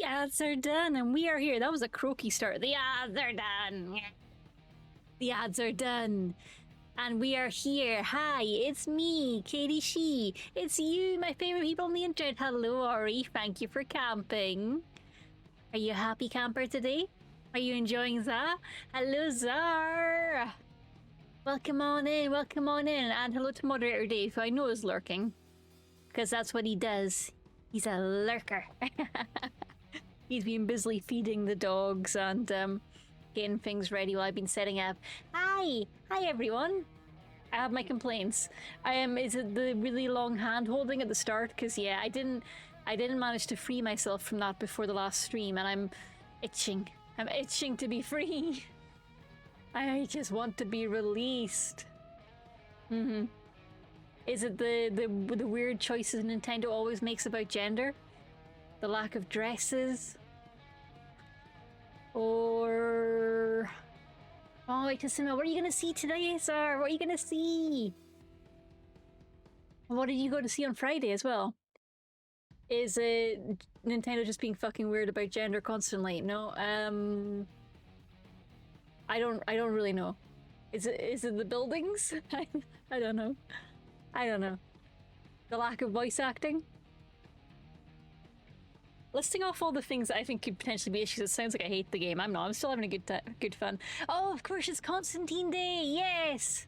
The ads are done, and we are here. That was a croaky start. The ads are done. The ads are done. And we are here. Hi, it's me, Katie Shee. It's you, my favorite people on the internet. Hello, Ori. Thank you for camping. Are you a happy camper today? Are you enjoying Za? Hello, Zar. Welcome on in, and hello to moderator Dave, who I know is lurking. Because that's what he does. He's a lurker. He's been busily feeding the dogs and getting things ready while I've been setting up. Hi everyone. I have my complaints. Is it the really long hand holding at the start? Because yeah, I didn't manage to free myself from that before the last stream, and I'm itching. I'm itching to be free. I just want to be released. Is it the weird choices Nintendo always makes about gender? The lack of dresses? Or... Oh, wait, Tassimo, what are you gonna see today, sir? What are you gonna see? What did you go to see on Friday as well? Is it Nintendo just being fucking weird about gender constantly? No, I don't really know. Is it the buildings? I don't know. I don't know. The lack of voice acting? Listing off all the things that I think could potentially be issues, it sounds like I hate the game. I'm not. I'm still having a good fun. Oh, of course, it's Constantine Day! Yes!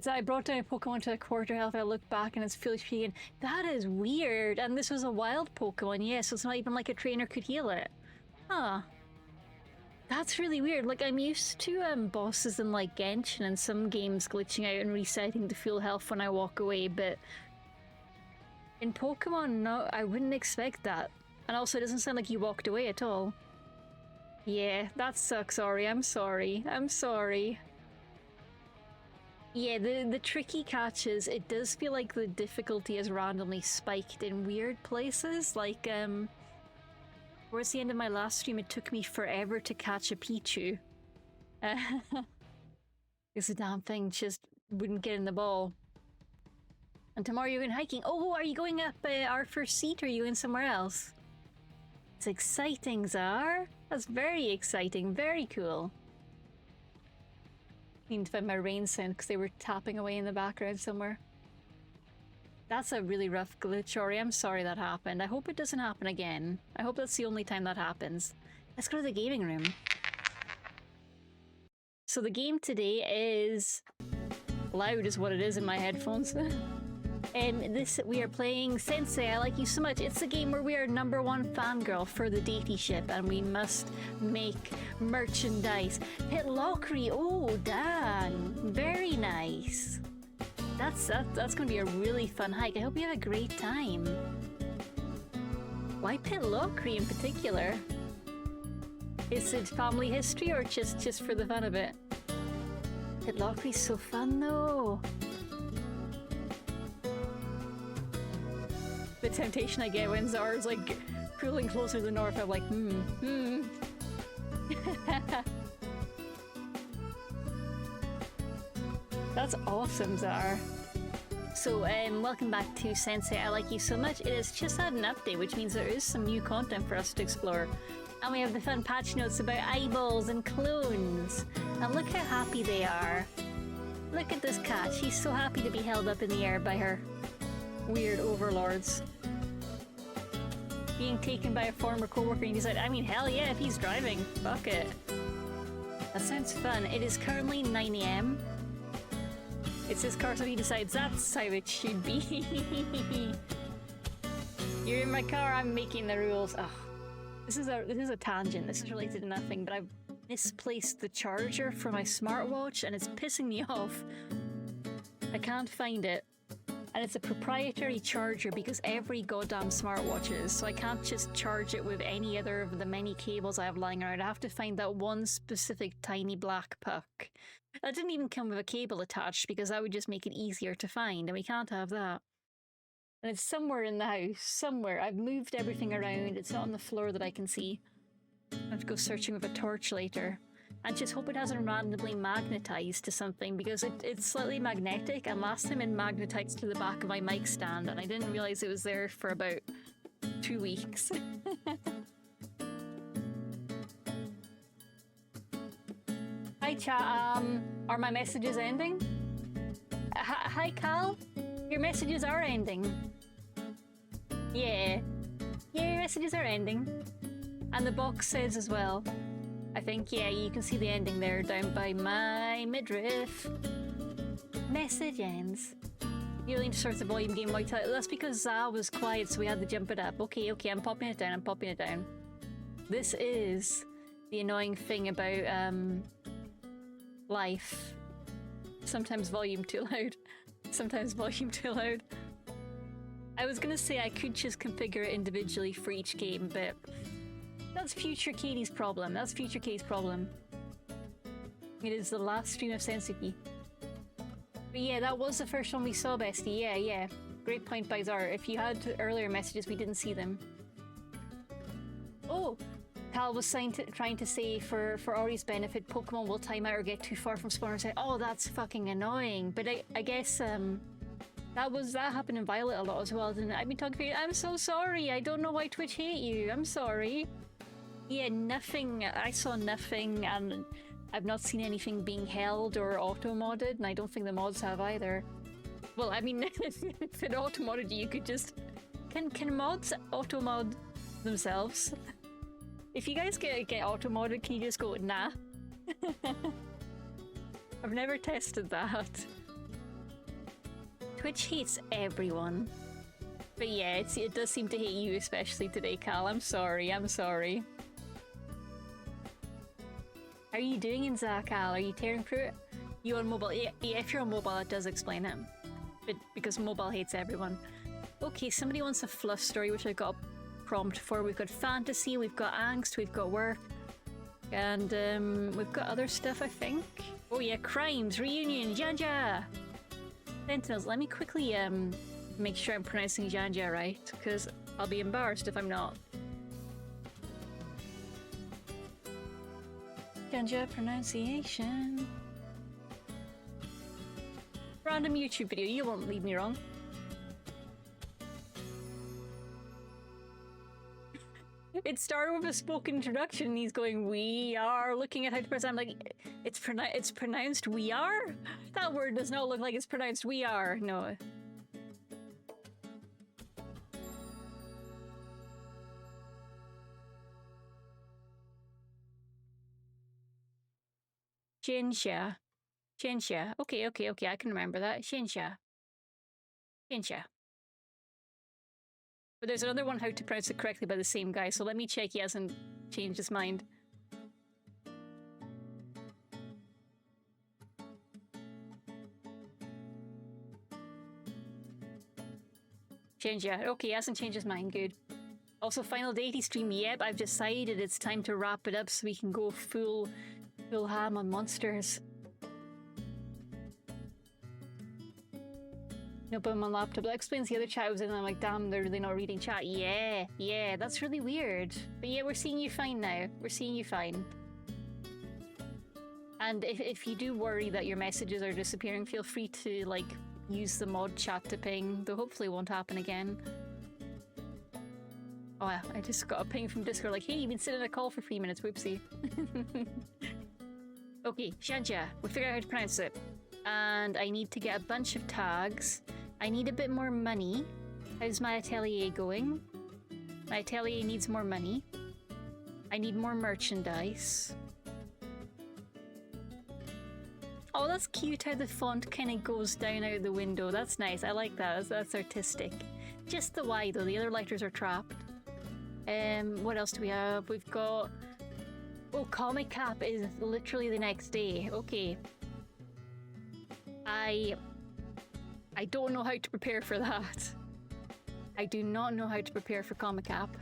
I brought down a Pokemon to a quarter health, I looked back and it's fully speaking. That is weird! And this was a wild Pokemon, yeah, so it's not even like a trainer could heal it. Huh. That's really weird. Like, I'm used to bosses in like Genshin and some games glitching out and resetting to full health when I walk away, but in Pokemon, no, I wouldn't expect that. And also, it doesn't sound like you walked away at all. Yeah, that sucks, Ori. I'm sorry. I'm sorry. Yeah, the tricky catches, it does feel like the difficulty is randomly spiked in weird places, like, towards the end of my last stream, it took me forever to catch a Pichu. Because the damn thing just wouldn't get in the ball. And tomorrow you're going hiking. Oh, are you going up our first seat, or are you in somewhere else? It's exciting, Zar. That's very exciting. Very cool. Need to find my rain sound because they were tapping away in the background somewhere. That's a really rough glitch, Ori. I'm sorry that happened. I hope it doesn't happen again. I hope that's the only time that happens. Let's go to the gaming room. So the game today is... loud is what it is in my headphones. We are playing Sensei, I Like You So Much. It's a game where we are #1 fangirl for the Datey ship and we must make merchandise. Hit Lockery, oh Dan, very nice. That's gonna be a really fun hike. I hope you have a great time. Why Pitlochry in particular? Is it family history or just for the fun of it? Pitlochry's so fun though. The temptation I get when Zara's like pulling closer to the north, I'm like, That's awesome, Zara. So, welcome back to Sensei, I Like You So Much. It has just had an update, which means there is some new content for us to explore. And we have the fun patch notes about eyeballs and clones. And look how happy they are. Look at this cat. She's so happy to be held up in the air by her weird overlords. Being taken by a former co-worker and he's like, I mean, hell yeah, if he's driving. Fuck it. That sounds fun. It is currently 9 AM. It's his car, so he decides that's how it should be. You're in my car, I'm making the rules. Ugh. This is a tangent. This is related to nothing, but I've misplaced the charger for my smartwatch and it's pissing me off. I can't find it. And it's a proprietary charger because every goddamn smartwatch is, so I can't just charge it with any other of the many cables I have lying around. I have to find that one specific tiny black puck. That didn't even come with a cable attached because that would just make it easier to find, and we can't have that. And it's somewhere in the house, somewhere. I've moved everything around, it's not on the floor that I can see. I have to go searching with a torch later. And just hope it hasn't randomly magnetized to something, because it's slightly magnetic, and last time it magnetized to the back of my mic stand, and I didn't realize it was there for about 2 weeks. Hi chat, are my messages ending? Hi Cal, your messages are ending. Yeah, your messages are ending. And the box says as well. I think, yeah, you can see the ending there down by my midriff. Message ends. You need to start the volume game right. That's because Za was quiet, so we had to jump it up. Okay, I'm popping it down, This is the annoying thing about, life. Sometimes volume too loud. Sometimes volume too loud. I was gonna say I could just configure it individually for each game, but that's future Katie's problem. It is the last stream of Sensei. But yeah, that was the first one we saw, bestie. Yeah. Great point by Zar. If you had earlier messages, we didn't see them. Oh! Cal was trying to say for Ori's benefit, Pokemon will time out or get too far from spawners. Oh, that's fucking annoying. But I guess that happened in Violet a lot as well, didn't it? I've been talking to you. I'm so sorry. I don't know why Twitch hate you. I'm sorry. Yeah, nothing. I saw nothing, and I've not seen anything being held or auto-modded, and I don't think the mods have either. Well, I mean, if it auto-modded, you could just... Can mods auto-mod themselves? If you guys get auto-modded, can you just go, nah? I've never tested that. Twitch hates everyone. But yeah, it does seem to hate you especially today, Cal. I'm sorry. How are you doing in Cal? Are you tearing through it? You on mobile? Yeah, if you're on mobile, it does explain it. But because mobile hates everyone. Okay, somebody wants a fluff story, which I got a prompt for. We've got fantasy, we've got angst, we've got work, and we've got other stuff, I think. Oh yeah, crimes, reunion, Janja! Sentinels, let me quickly make sure I'm pronouncing Janja right, because I'll be embarrassed if I'm not. Janja pronunciation. Random YouTube video, you won't leave me wrong. It started with a spoken introduction and he's going, we are looking at how to pronounce. I'm like, it's pronounced we are? That word does not look like it's pronounced we are. No. Shinsha. Okay, I can remember that. Shinsha. But there's another one how to pronounce it correctly by the same guy, so let me check he hasn't changed his mind. Shinsha. Okay, he hasn't changed his mind, good. Also, final deity stream, yep, I've decided it's time to wrap it up so we can go full ham on monsters. No, but I'm on laptop. That explains the other chat I was in, and I'm like, damn, they're really not reading chat. Yeah, that's really weird. But yeah, we're seeing you fine now. We're seeing you fine. And if you do worry that your messages are disappearing, feel free to, like, use the mod chat to ping, though hopefully it won't happen again. Oh, I just got a ping from Discord like, hey, you've been sitting in a call for 3 minutes, whoopsie. Okay, Shanja, we figured out how to pronounce it. And I need to get a bunch of tags. I need a bit more money. How's my atelier going? My atelier needs more money. I need more merchandise. Oh, that's cute how the font kind of goes down out the window. That's nice. I like that. That's artistic. Just the Y though. The other letters are trapped. What else do we have? We've got... Oh, Comic Cap is literally the next day. Okay. I don't know how to prepare for that. I do not know how to prepare for Comic Cap.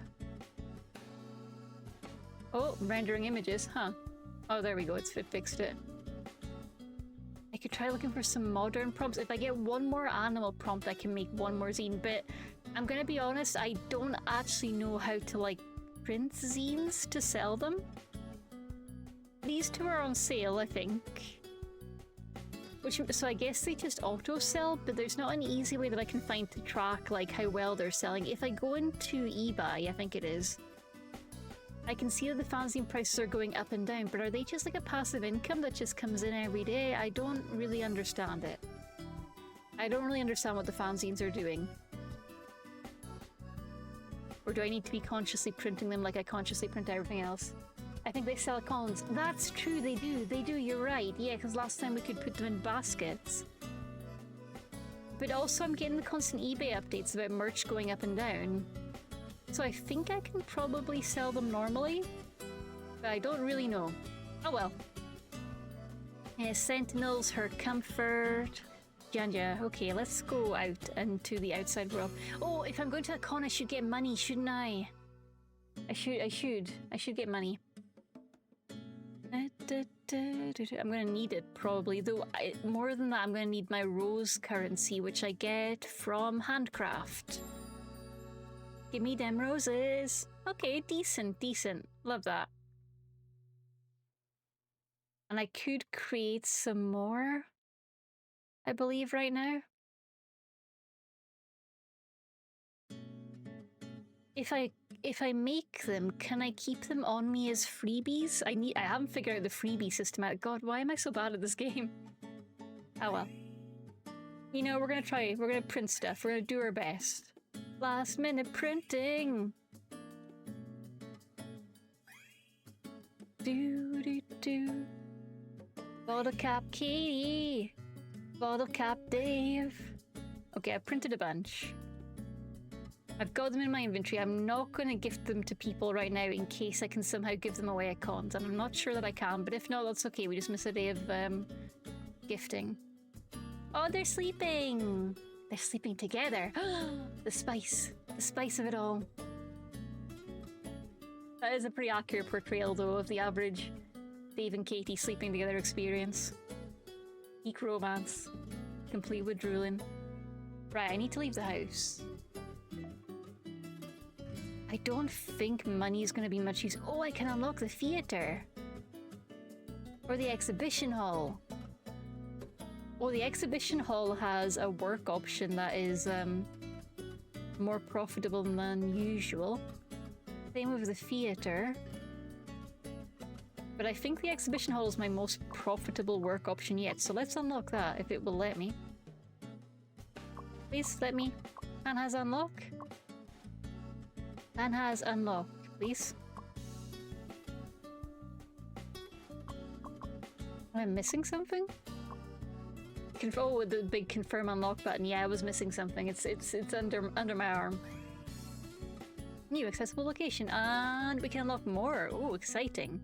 Oh, rendering images, huh? Oh, there we go. It fixed it. I could try looking for some modern prompts. If I get one more animal prompt, I can make one more zine, but I'm gonna be honest, I don't actually know how to, like, print zines to sell them. These two are on sale, I think. So I guess they just auto-sell, but there's not an easy way that I can find to track like how well they're selling. If I go into eBay, I think it is, I can see that the fanzine prices are going up and down, but are they just like a passive income that just comes in every day? I don't really understand it. I don't really understand what the fanzines are doing. Or do I need to be consciously printing them like I consciously print everything else? I think they sell cons. That's true, they do, you're right. Yeah, because last time we could put them in baskets. But also I'm getting the constant eBay updates about merch going up and down. So I think I can probably sell them normally. But I don't really know. Oh well. Sentinels, her comfort. Janja, okay, let's go out into the outside world. Oh, if I'm going to a con I should get money, shouldn't I? I should get money. I'm gonna need it probably, though more than that I'm gonna need my rose currency, which I get from handcraft. Give me them roses. Okay, decent. Love that. And I could create some more, I believe, right now. If I make them, can I keep them on me as freebies? I haven't figured out the freebie system out. God, why am I so bad at this game? Oh well. You know, we're gonna try. We're gonna print stuff. We're gonna do our best. Last minute printing. Do. Bottle cap Katie. Bottle cap Dave. Okay, I printed a bunch. I've got them in my inventory. I'm not going to gift them to people right now in case I can somehow give them away at cons, and I'm not sure that I can, but if not, that's okay. We just miss a day of gifting. Oh, they're sleeping! They're sleeping together. The spice of it all. That is a pretty accurate portrayal, though, of the average Dave and Katie sleeping together experience. Peak romance, complete with drooling. Right, I need to leave the house. I don't think money is going to be much use. Oh, I can unlock the theater. Or the exhibition hall. Oh, the exhibition hall has a work option that is more profitable than usual. Same with the theater. But I think the exhibition hall is my most profitable work option yet, so let's unlock that if it will let me. Please let me. And has unlock. And has unlocked, please. Am I missing something? Oh, the big confirm unlock button. Yeah, I was missing something. It's under my arm. New accessible location, and we can unlock more. Oh, exciting!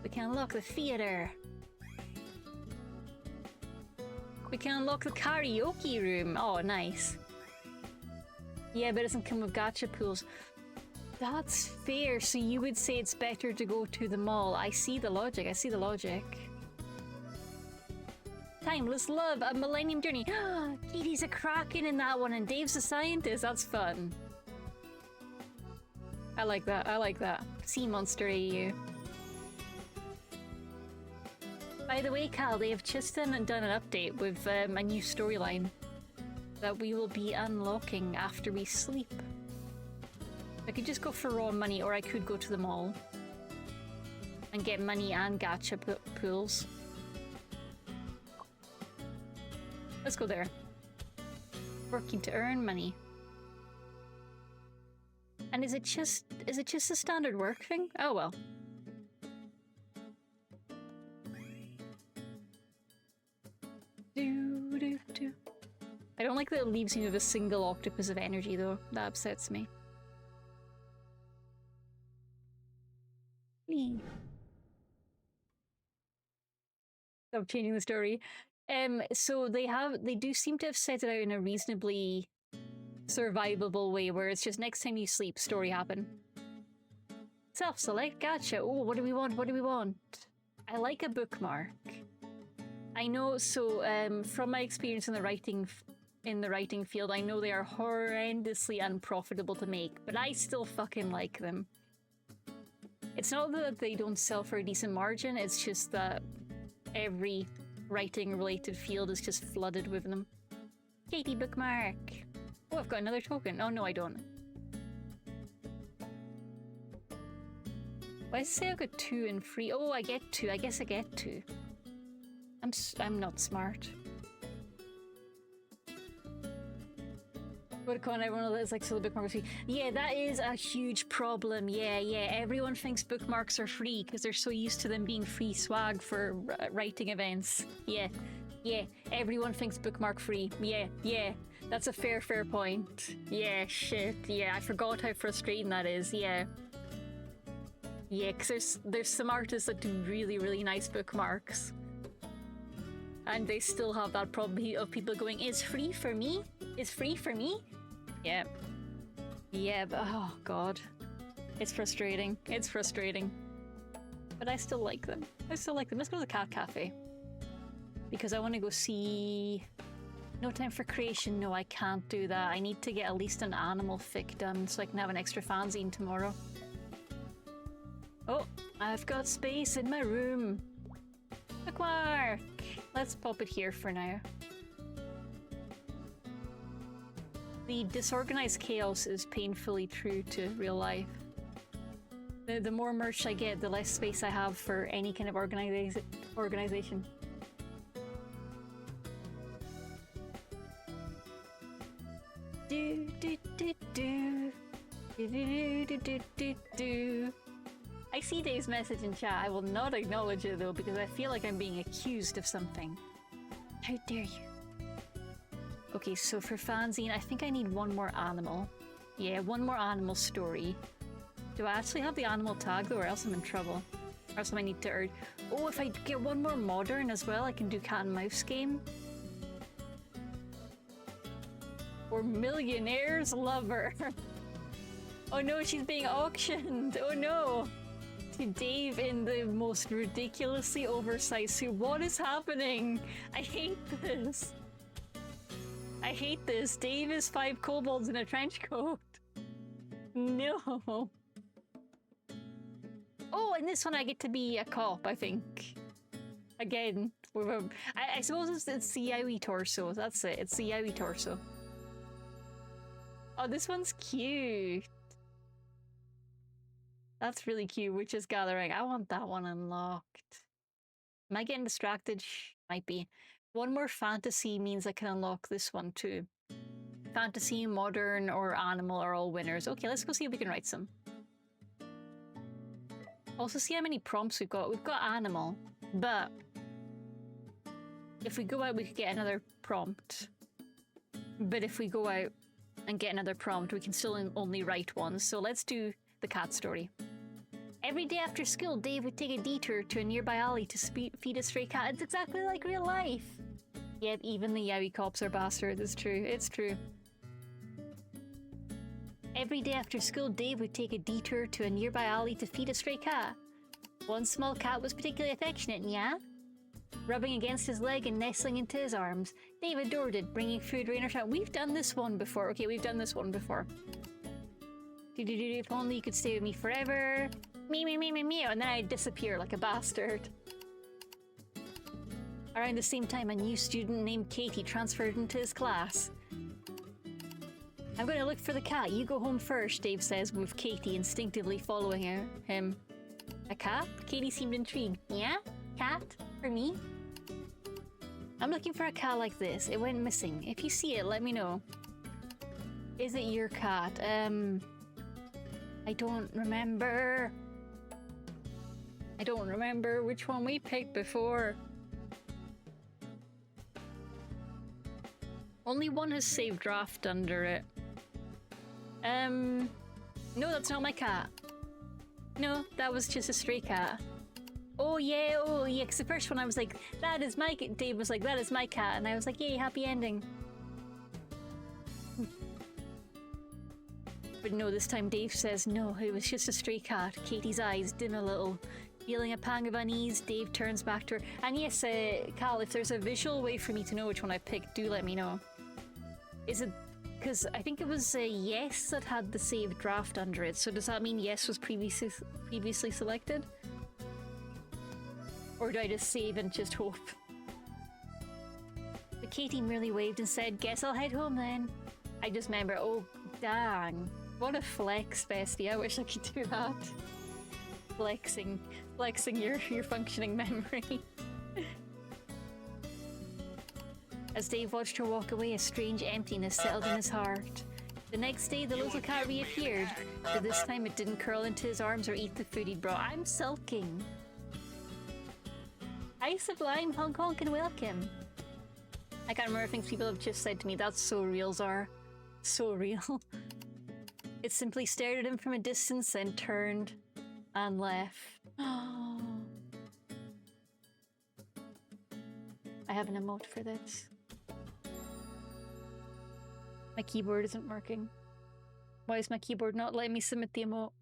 We can unlock the theater. We can unlock the karaoke room. Oh, nice. Yeah, but it doesn't come with gacha pools. That's fair. So you would say it's better to go to the mall. I see the logic. Timeless Love, a Millennium Journey. Katie's a Kraken in that one, and Dave's a scientist. That's fun. I like that. Sea Monster AU. By the way, Cal, they have just done an update with a new storyline that we will be unlocking after we sleep. I could just go for raw money, or I could go to the mall and get money and gacha pools. Let's go there. Working to earn money. And is it just a standard work thing? Oh well. I don't like that it leaves you with a single octopus of energy, though. That upsets me. Stop changing the story. So they do seem to have set it out in a reasonably survivable way, where it's just next time you sleep, story happen. Self-select gacha. Oh, what do we want? I like a bookmark. I know, so from my experience in the writing field, I know they are horrendously unprofitable to make, but I still fucking like them. It's not that they don't sell for a decent margin, it's just that every writing-related field is just flooded with them. Katie bookmark! Oh, I've got another token. Oh, no, I don't. Why does it say I've got 2 and 3? Oh, I get 2. I guess I get 2. I'm not smart. What con everyone is like, so the bookmarks free. Yeah, that is a huge problem. Yeah, everyone thinks bookmarks are free because they're so used to them being free swag for writing events. Yeah, everyone thinks bookmark free. Yeah, that's a fair point. Yeah, shit. Yeah, I forgot how frustrating that is. Yeah, because there's some artists that do really, really nice bookmarks. And they still have that problem of people going, is free for me? Is free for me? Yeah, but oh god. It's frustrating. It's frustrating. But I still like them. Let's go to the cat cafe. Because I want to go see... No time for creation. No, I can't do that. I need to get at least an animal fic done so I can have an extra fanzine tomorrow. Oh, I've got space in my room. Bookmark! Let's pop it here for now. The disorganized chaos is painfully true to real life. The more merch I get, the less space I have for any kind of organization. I see Dave's message in chat. I will not acknowledge it though because I feel like I'm being accused of something. How dare you? Okay, so for fanzine, I think I need one more animal. Yeah, one more animal story. Do I actually have the animal tag though, or else I'm in trouble? Or else I need to urge. Oh, if I get one more modern as well, I can do cat and mouse game. Or millionaire's lover. Oh no, she's being auctioned. Oh no. To Dave in the most ridiculously oversized suit. What is happening? I hate this. I hate this. Dave is 5 kobolds in a trench coat. No. Oh, in this one I get to be a cop, I think. Again. I suppose it's the Yowie torso. That's it. It's the Yowie torso. Oh, this one's cute. That's really cute. Witches Gathering. I want that one unlocked. Am I getting distracted? Might be. One more fantasy means I can unlock this one too. Fantasy, modern, or animal are all winners. Okay, let's go see if we can write some. Also see how many prompts we've got. We've got animal, but if we go out we could get another prompt. But if we go out and get another prompt, we can still only write one. So let's do the cat story. Every day after school, Dave would take a detour to a nearby alley to feed a stray cat. It's exactly like real life. Yet even the Yowie cops are bastards. It's true. It's true. Every day after school, Dave would take a detour to a nearby alley to feed a stray cat. One small cat was particularly affectionate, yeah? Rubbing against his leg and nestling into his arms, Dave adored it, bringing food rain or shine. We've done this one before. Okay, we've done this one before. If only you could stay with me forever. Meow, and then I'd disappear like a bastard. Around the same time, a new student named Katie transferred into his class. I'm going to look for the cat. You go home first, Dave says, with Katie instinctively following him. A cat? Katie seemed intrigued. Yeah? Cat? For me? I'm looking for a cat like this. It went missing. If you see it, let me know. Is it your cat? I don't remember. I don't remember which one we picked before. Only one has saved draft under it. No, that's not my cat. No, that was just a stray cat. Oh yeah, because the first one I was like, that is my cat. Dave was like, that is my cat. And I was like, yay, happy ending. But no, this time Dave says, no, it was just a stray cat. Katie's eyes dim a little. Feeling a pang of unease, Dave turns back to her. And yes, Cal, if there's a visual way for me to know which one I picked, do let me know. Is it Because I think it was Yes that had the save draft under it. So does that mean Yes was previously selected? Or do I just save and just hope? But Katie merely waved and said, "Guess I'll head home then." I just remember, oh dang. What a flex, bestie. I wish I could do that. Flexing your functioning memory. As Dave watched her walk away, a strange emptiness settled in his heart. The next day, the little cat reappeared, but this time it didn't curl into his arms or eat the food he'd brought. I'm sulking. Hi, Sublime, honk honk and welcome. I can't remember things people have just said to me. That's so real, Zara. So real. It simply stared at him from a distance, then turned and left. Oh. I have an emote for this. My keyboard isn't working. Why is my keyboard not letting me submit the emote?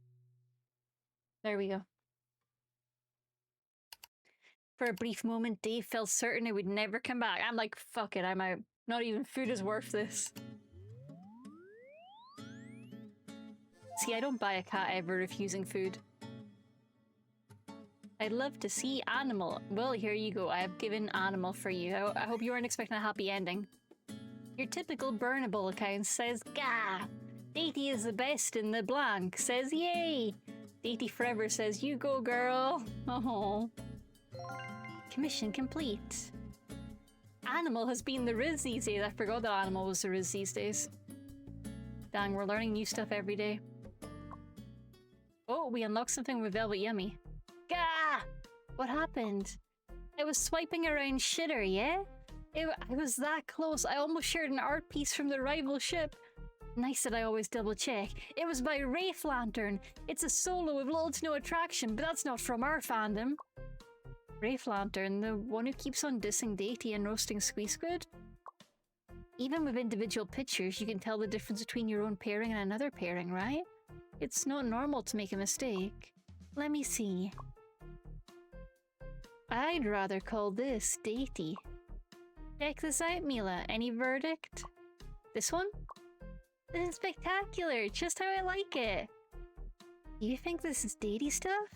There we go. For a brief moment, Dave felt certain it would never come back. I'm like, fuck it, I'm out. Not even food is worth this. See, I don't buy a cat ever refusing food. I'd love to see Animal. Well, here you go. I have given Animal for you. I hope you weren't expecting a happy ending. Your typical burnable account says, "Gah! Datey is the best in the blank." Says, "Yay!" Datey Forever says, "You go, girl." Oh. Commission complete. Animal has been the Riz these days. I forgot that Animal was the Riz these days. Dang, we're learning new stuff every day. Oh, we unlocked something with Velvet Yummy. Gah! What happened? I was swiping around shitter, yeah? I was that close. I almost shared an art piece from the rival ship. Nice that I always double check. It was by Wraith Lantern. It's a solo with little to no attraction, but that's not from our fandom. Wraith Lantern, the one who keeps on dissing Datey and roasting Squee Squid? Even with individual pictures, you can tell the difference between your own pairing and another pairing, right? It's not normal to make a mistake. Let me see. I'd rather call this Datey. Check this out, Mila. Any verdict? This one? This is spectacular, just how I like it. You think this is Datey stuff?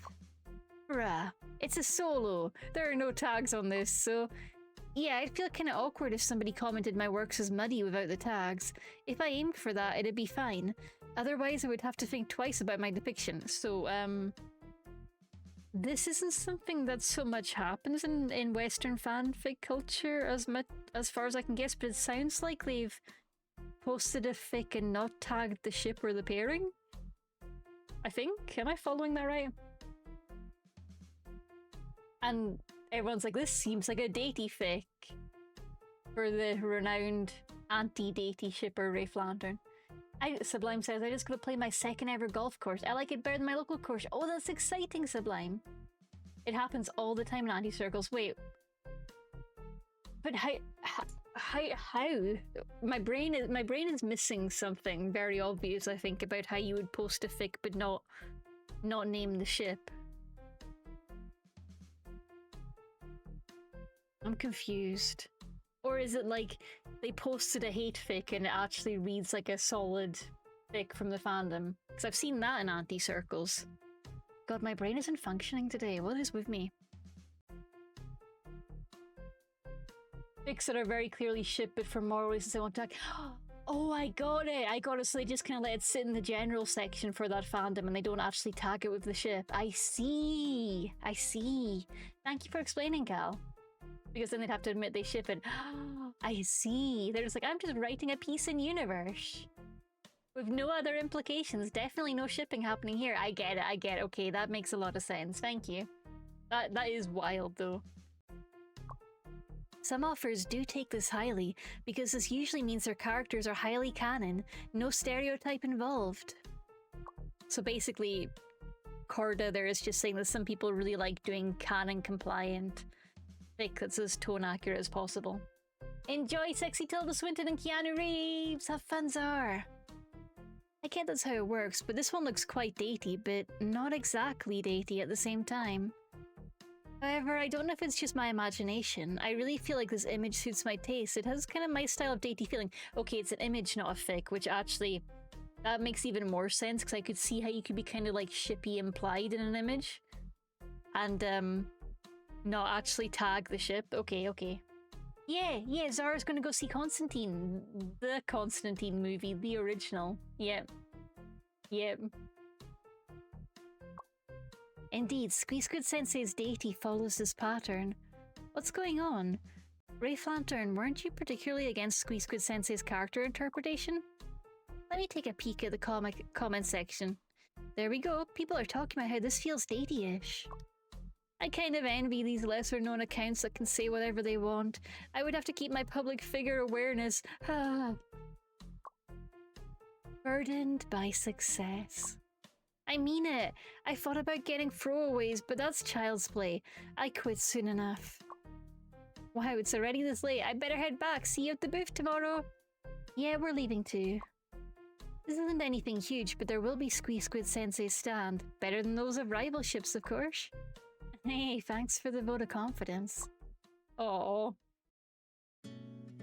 Bruh, it's a solo. There are no tags on this, so... Yeah, I'd feel kinda awkward if somebody commented my works as muddy without the tags. If I aimed for that, it'd be fine. Otherwise, I would have to think twice about my depiction, so, this isn't something that so much happens in Western fanfic culture as far as I can guess, but it sounds like they've posted a fic and not tagged the ship or the pairing? I think? Am I following that right? And everyone's like, this seems like a Datey fic for the renowned anti-Datey shipper Wraith Lantern. Sublime says, I just gotta play my second ever golf course. I like it better than my local course. Oh, that's exciting, Sublime. It happens all the time in anti-circles. Wait. But how? My brain is missing something very obvious, I think, about how you would post a fic but not name the ship. I'm confused. Or is it like they posted a hate fic and it actually reads like a solid fic from the fandom? Because I've seen that in anti-circles. God, my brain isn't functioning today. What is with me? Fics that are very clearly shipped, but for more reasons I won't talk. Oh, I got it! So they just kind of let it sit in the general section for that fandom and they don't actually tag it with the ship. I see! Thank you for explaining, Cal. Because then they'd have to admit they ship it. I see. They're just like, I'm just writing a piece in universe. With no other implications. Definitely no shipping happening here. I get it. Okay, that makes a lot of sense. Thank you. That is wild, though. Some authors do take this highly, because this usually means their characters are highly canon, no stereotype involved. So basically, Corda there is just saying that some people really like doing canon-compliant fic that's as tone accurate as possible. Enjoy sexy Tilda Swinton and Keanu Reeves! Have fun, Czar! I get that's how it works, but this one looks quite Datey, but not exactly Datey at the same time. However, I don't know if it's just my imagination. I really feel like this image suits my taste. It has kind of my style of datey feeling. Okay, it's an image, not a fic, which actually, that makes even more sense because I could see how you could be kind of like shippy implied in an image. And, not actually tag the ship. Okay, okay. Yeah, Zara's gonna go see Constantine. The Constantine movie, the original. Yep. Indeed, Squeeze Good Sensei's deity follows this pattern. What's going on? Wraith Lantern, weren't you particularly against Squeeze Good Sensei's character interpretation? Let me take a peek at the comment section. There we go, people are talking about how this feels deity-ish. I kind of envy these lesser known accounts that can say whatever they want. I would have to keep my public figure awareness. Burdened by success. I mean it. I thought about getting throwaways, but that's child's play. I quit soon enough. Wow, it's already this late. I better head back. See you at the booth tomorrow. Yeah, we're leaving too. This isn't anything huge, but there will be Squeeze Squid Sensei's stand. Better than those of rival ships, of course. Hey, thanks for the vote of confidence. Oh,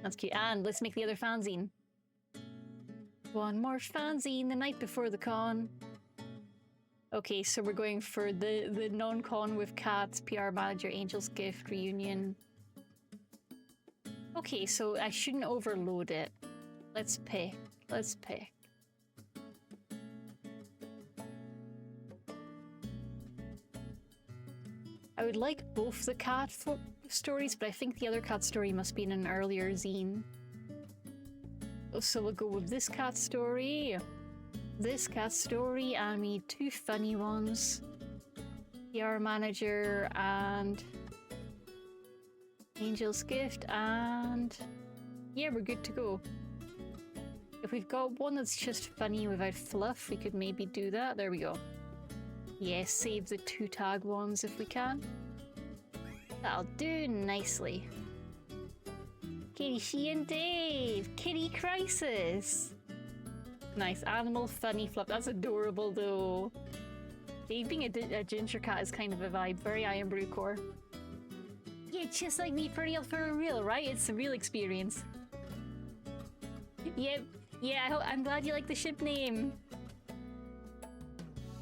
that's cute. And let's make the other fanzine. One more fanzine the night before the con. Okay, so we're going for the non-con with Cats, PR Manager, Angel's Gift, Reunion. Okay, so I shouldn't overload it. Let's pick. I would like both the cat stories, but I think the other cat story must be in an earlier zine. So we'll go with this cat story, and we need 2 funny ones. PR Manager and Angel's Gift, and yeah, we're good to go. If we've got one that's just funny without fluff, we could maybe do that. There we go. Yes, save the 2 tag ones if we can. That'll do nicely. Kitty, She and Dave! Kitty Crisis! Nice. Animal funny fluff. That's adorable though. Dave being a ginger cat is kind of a vibe. Very Iron Brew core. Yeah, just like me for real, right? It's a real experience. Yep. Yeah, I'm glad you like the ship name.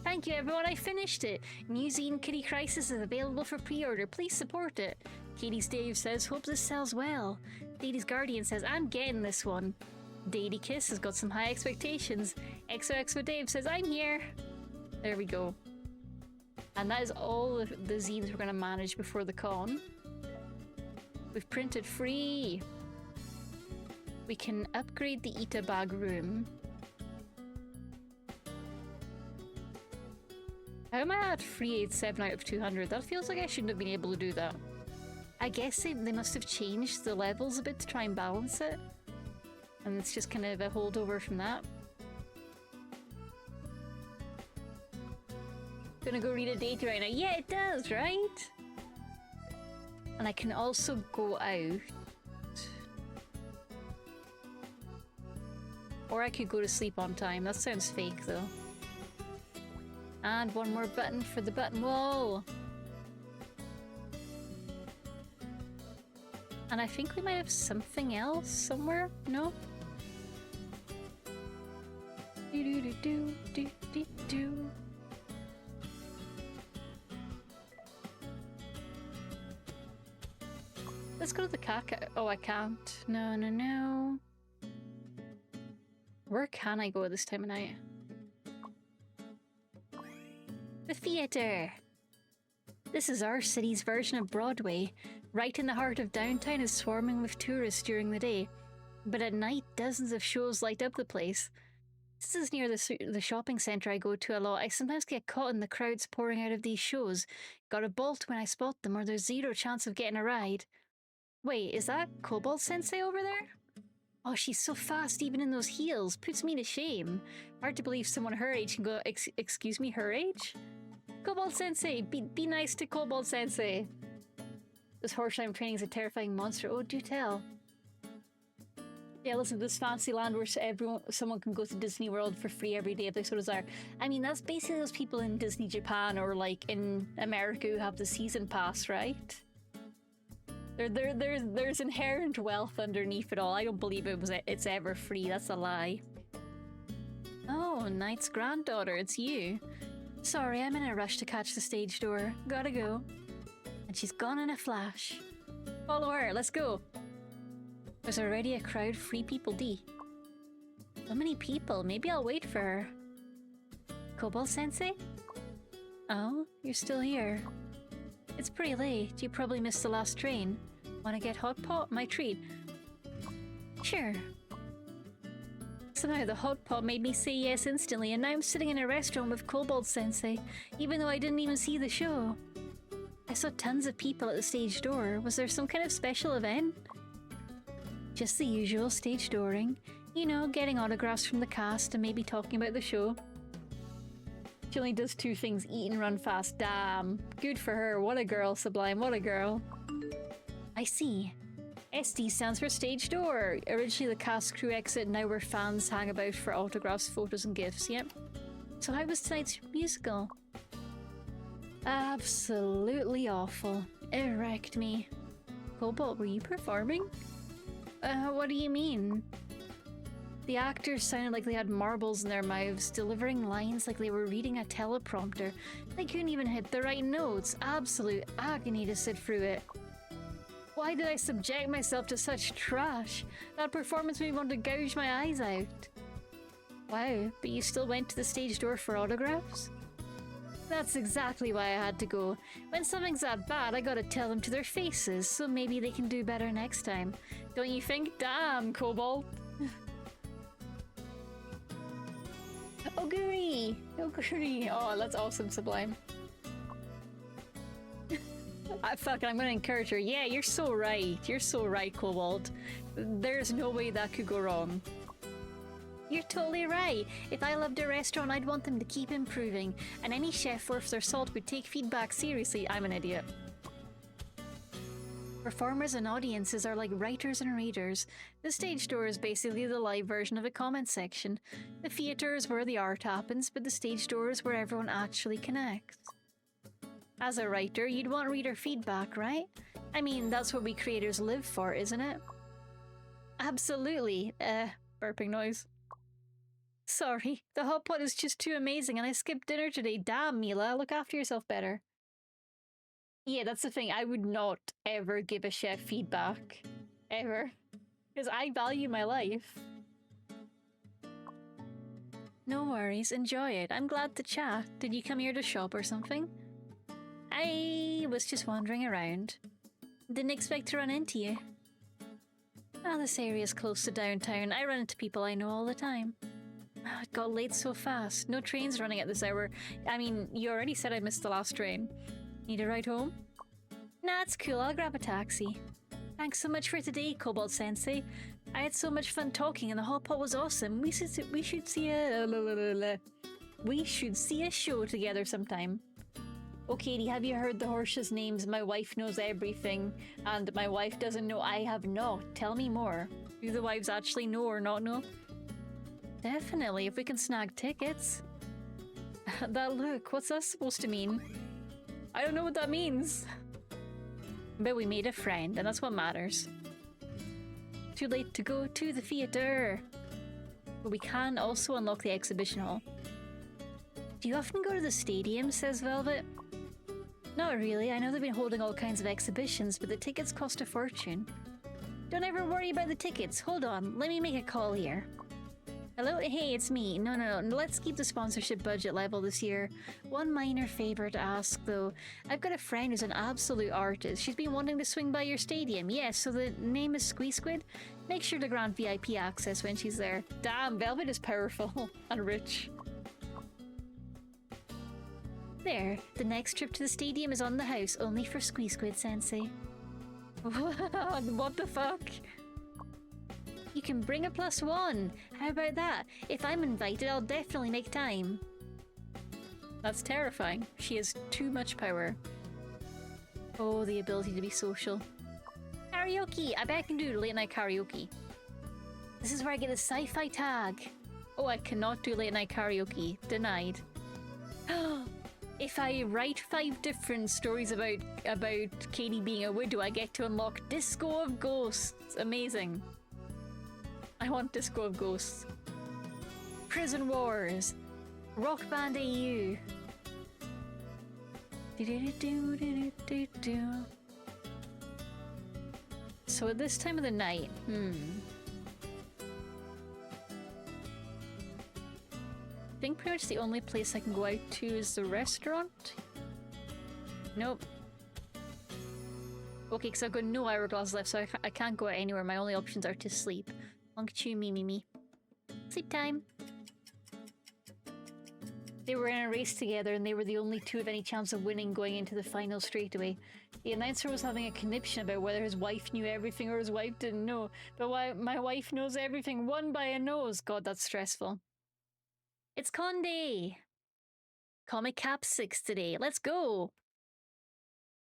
Thank you everyone, I finished it! New zine Kitty Crisis is available for pre-order, please support it! Katie's Dave says, hope this sells well. Daddy's Guardian says, I'm getting this one. Daddy Kiss has got some high expectations. XOXO Dave says, I'm here! There we go. And that is all of the zines we're going to manage before the con. We've printed 3. We can upgrade the Ita bag room. How am I at 387 out of 200? That feels like I shouldn't have been able to do that. I guess they must have changed the levels a bit to try and balance it. And it's just kind of a holdover from that. Gonna go read a date right now. Yeah, it does, right? And I can also go out. Or I could go to sleep on time. That sounds fake though. And one more button for the button wall. And I think we might have something else somewhere. No? Do. Let's go to the caca. Oh, I can't. No. Where can I go this time of night? The theater! This is our city's version of Broadway. Right in the heart of downtown is swarming with tourists during the day. But at night, dozens of shows light up the place. This is near the shopping centre I go to a lot. I sometimes get caught in the crowds pouring out of these shows. Gotta bolt when I spot them or there's zero chance of getting a ride. Wait, is that Cobalt Sensei over there? Oh, she's so fast even in those heels. Puts me to shame. Hard to believe someone her age can go, excuse me, her age? Cobalt Sensei! Be nice to Cobalt Sensei! This horse I'm training is a terrifying monster. Oh, do tell. Yeah, listen, this fancy land where someone can go to Disney World for free every day if they so desire. I mean, that's basically those people in Disney Japan or like in America who have the season pass, right? There's inherent wealth underneath it all. I don't believe it's ever free. That's a lie. Oh, Knight's granddaughter, it's you. Sorry, I'm in a rush to catch the stage door. Gotta go. And she's gone in a flash. Follow her, let's go. There's already a crowd, free people D. So many people, maybe I'll wait for her. Kobold Sensei? Oh, you're still here. It's pretty late, you probably missed the last train. Wanna get hot pot? My treat. Sure. Somehow the hot pot made me say yes instantly, and now I'm sitting in a restaurant with Kobold Sensei, even though I didn't even see the show. I saw tons of people at the stage door. Was there some kind of special event? Just the usual stage dooring. You know, getting autographs from the cast and maybe talking about the show. She only does two things, eat and run fast. Damn. Good for her. What a girl, Sublime. What a girl. I see. SD stands for stage door. Originally the cast crew exit, now where fans hang about for autographs, photos and gifts. Yep. So how was tonight's musical? Absolutely awful. It wrecked me. Cobalt, were you performing? What do you mean? The actors sounded like they had marbles in their mouths, delivering lines like they were reading a teleprompter. They couldn't even hit the right notes. Absolute agony to sit through it. Why did I subject myself to such trash? That performance made me want to gouge my eyes out. Wow, but you still went to the stage door for autographs? That's exactly why I had to go. When something's that bad, I gotta tell them to their faces, so maybe they can do better next time. Don't you think? Damn, Cobalt! Oguri! Oguri! Oh, that's awesome, Sublime. Fuck it, I'm gonna encourage her. Yeah, you're so right. You're so right, Cobalt. There's no way that could go wrong. You're totally right. If I loved a restaurant, I'd want them to keep improving, and any chef worth their salt would take feedback seriously. I'm an idiot. Performers and audiences are like writers and readers. The stage door is basically the live version of a comment section. The theatre is where the art happens, but the stage door is where everyone actually connects. As a writer, you'd want reader feedback, right? I mean, that's what we creators live for, isn't it? Absolutely. Burping noise. Sorry, the hot pot is just too amazing and I skipped dinner today. Damn, Mila, look after yourself better. Yeah, that's the thing. I would not ever give a chef feedback. Ever. Because I value my life. No worries, enjoy it. I'm glad to chat. Did you come here to shop or something? I was just wandering around. Didn't expect to run into you. Ah, this area's close to downtown. I run into people I know all the time. Oh, it got late so fast. No trains running at this hour. I mean, you already said I missed the last train. Need a ride home? Nah, it's cool. I'll grab a taxi. Thanks so much for today, Kobold Sensei. I had so much fun talking and the hot pot was awesome. We should see a show together sometime. Oh, Katie, have you heard the horses' names? My wife knows everything, and my wife doesn't know. I have not. Tell me more. Do the wives actually know or not know? Definitely, if we can snag tickets. That look, what's that supposed to mean? I don't know what that means. But we made a friend, and that's what matters. Too late to go to the theatre. But we can also unlock the exhibition hall. Do you often go to the stadium, says Velvet? Not really. I know they've been holding all kinds of exhibitions, but the tickets cost a fortune. Don't ever worry about the tickets. Hold on, let me make a call here. Hello? Hey, it's me. No. Let's keep the sponsorship budget level this year. One minor favor to ask, though. I've got a friend who's an absolute artist. She's been wanting to swing by your stadium. Yes, so the name is Squeeze Squid. Make sure to grant VIP access when she's there. Damn, Velvet is powerful and rich. There, the next trip to the stadium is on the house, only for Squeeze Squid Sensei. What the fuck? You can bring a +1. How about that? If I'm invited, I'll definitely make time. That's terrifying. She has too much power. Oh, the ability to be social. Karaoke! I bet I can do late night karaoke. This is where I get a sci-fi tag. Oh, I cannot do late night karaoke. Denied. If I write 5 different stories about Katie being a widow, I get to unlock Disco of Ghosts. Amazing. I want Disco of Ghosts. Prison Wars. Rock Band AU. So at this time of the night, I think pretty much the only place I can go out to is the restaurant. Nope. Okay, because I've got no hourglass left, so I can't go out anywhere. My only options are to sleep. Long chew me. Sleep time. They were in a race together, and they were the only two of any chance of winning going into the final straightaway. The announcer was having a conniption about whether his wife knew everything or his wife didn't know. But why my wife knows everything, won by a nose. God, that's stressful. It's con day. Comic Cap 6 today. Let's go.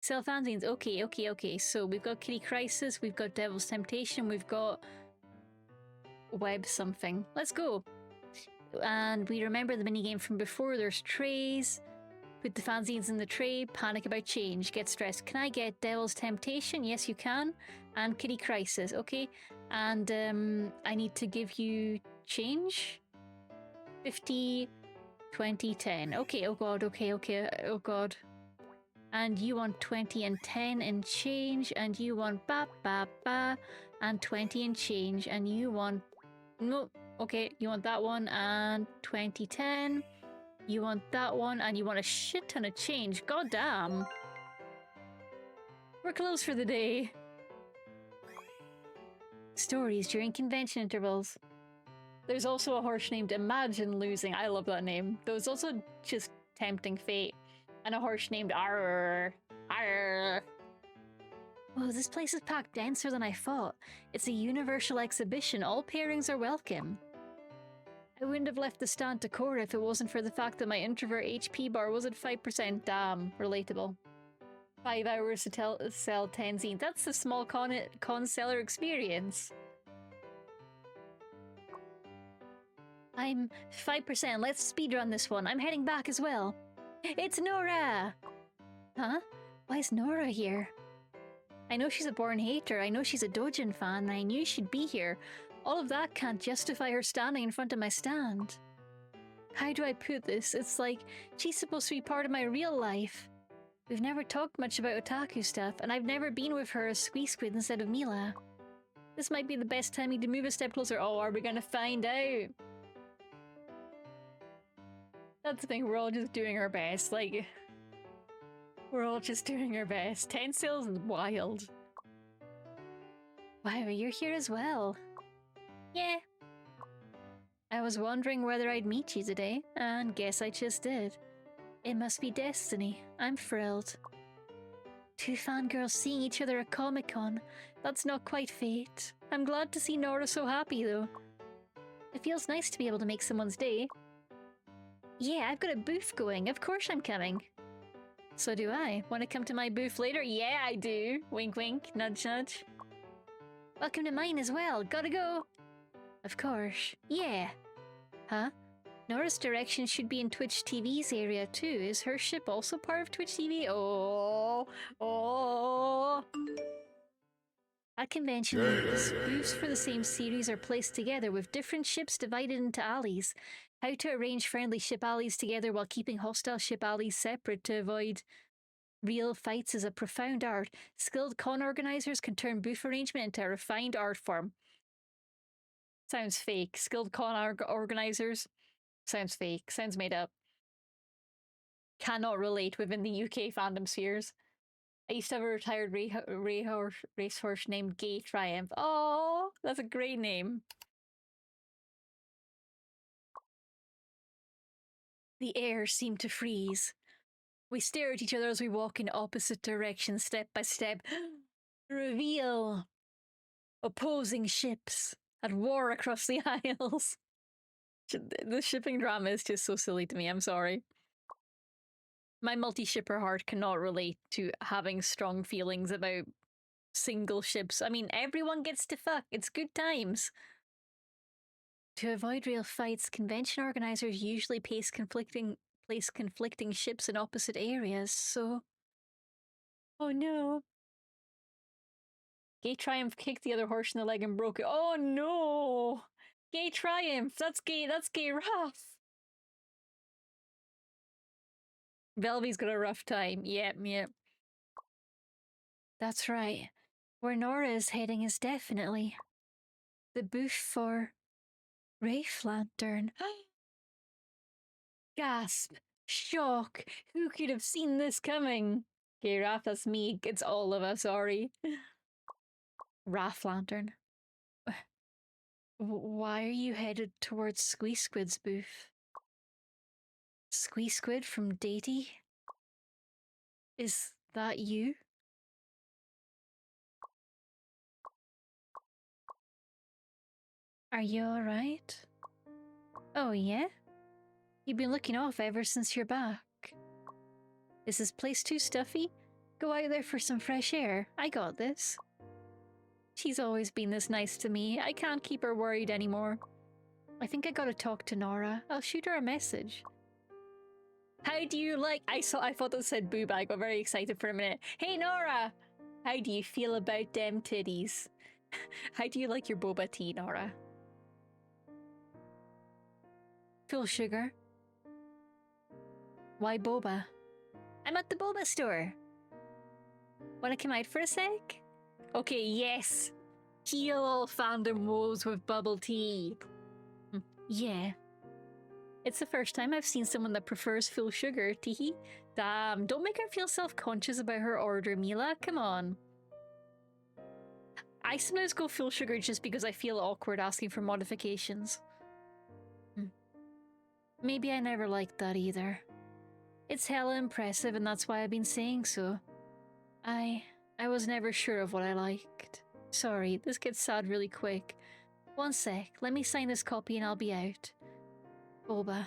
Sell fanzines. Okay. So we've got Kitty Crisis, we've got Devil's Temptation, we've got Web something. Let's go. And we remember the minigame from before. There's trays. Put the fanzines in the tray. Panic about change. Get stressed. Can I get Devil's Temptation? Yes, you can. And Kitty Crisis. Okay. And I need to give you change. 50, 20, 10. Okay, oh god, okay, oh god. And you want 20 and 10 and change, and you want and 20 and change, and you want... No, okay, you want that one, and 20, 10. You want that one, and you want a shit ton of change. God damn. We're closed for the day. Stories during convention intervals. There's also a horse named Imagine Losing. I love that name. There was also just Tempting Fate. And a horse named Arr. Arr. Whoa, this place is packed denser than I thought. It's a universal exhibition. All pairings are welcome. I wouldn't have left the stand to Cora if it wasn't for the fact that my introvert HP bar was at 5%. Damn, relatable. 5 hours to sell 10 zines. That's the small con seller experience. I'm 5%. Let's speedrun this one. I'm heading back as well. It's Nora! Huh? Why is Nora here? I know she's a born hater. I know she's a Dojin fan. And I knew she'd be here. All of that can't justify her standing in front of my stand. How do I put this? It's like she's supposed to be part of my real life. We've never talked much about otaku stuff, and I've never been with her as Squee Squid instead of Mila. This might be the best timing to move a step closer. Oh, are we gonna find out? That's the thing, we're all just doing our best, like... We're all just doing our best. 10 sales is wild. Wow, you're here as well. Yeah. I was wondering whether I'd meet you today, and guess I just did. It must be destiny. I'm thrilled. 2 fangirls seeing each other at Comic-Con. That's not quite fate. I'm glad to see Nora so happy, though. It feels nice to be able to make someone's day. Yeah, I've got a booth going. Of course I'm coming. So do I. Want to come to my booth later? Yeah, I do. Wink, wink. Nudge, nudge. Welcome to mine as well. Gotta go. Of course. Yeah. Huh? Nora's direction should be in Twitch TV's area too. Is her ship also part of Twitch TV? Oh. At conventions, booths for the same series are placed together with different ships divided into alleys. How to arrange friendly ship alleys together while keeping hostile ship alleys separate to avoid real fights is a profound art. Skilled con organizers can turn booth arrangement into a refined art form. Sounds fake. Skilled con organizers? Sounds fake. Sounds made up. Cannot relate within the UK fandom spheres. I used to have a retired racehorse named Gay Triumph. Oh, that's a great name. The air seemed to freeze. We stare at each other as we walk in opposite directions, step by step. Reveal! Opposing ships at war across the aisles. The shipping drama is just so silly to me, I'm sorry. My multi-shipper heart cannot relate to having strong feelings about single ships. I mean, everyone gets to fuck. It's good times. To avoid real fights, convention organizers usually place conflicting ships in opposite areas, so... Oh no. Gay Triumph kicked the other horse in the leg and broke it. Oh no! Gay Triumph! That's gay rough! Velvy's got a rough time. Yep. That's right. Where Nora is heading is definitely the booth for Wraith Lantern. Gasp! Shock! Who could have seen this coming? Okay, Raph, that's me. It's all of us, sorry. Wraith Lantern. Why are you headed towards Squeeze Squid's booth? Squeeze Squid from Datey? Is that you? Are you alright? Oh, yeah? You've been looking off ever since you're back. Is this place too stuffy? Go out there for some fresh air. I got this. She's always been this nice to me. I can't keep her worried anymore. I think I gotta talk to Nora. I'll shoot her a message. How do you like... I thought that said boob. I got very excited for a minute. Hey, Nora! How do you feel about them titties? How do you like your boba tea, Nora? Full sugar. Why boba? I'm at the boba store. Wanna come out for a sec? Okay, yes. Heal all fandom woes with bubble tea. Yeah. It's the first time I've seen someone that prefers full sugar, teehee. Damn, don't make her feel self-conscious about her order, Mila. Come on. I sometimes go full sugar just because I feel awkward asking for modifications. Maybe I never liked that either. It's hella impressive and that's why I've been saying so. I was never sure of what I liked. Sorry, this gets sad really quick. One sec, let me sign this copy and I'll be out. Boba.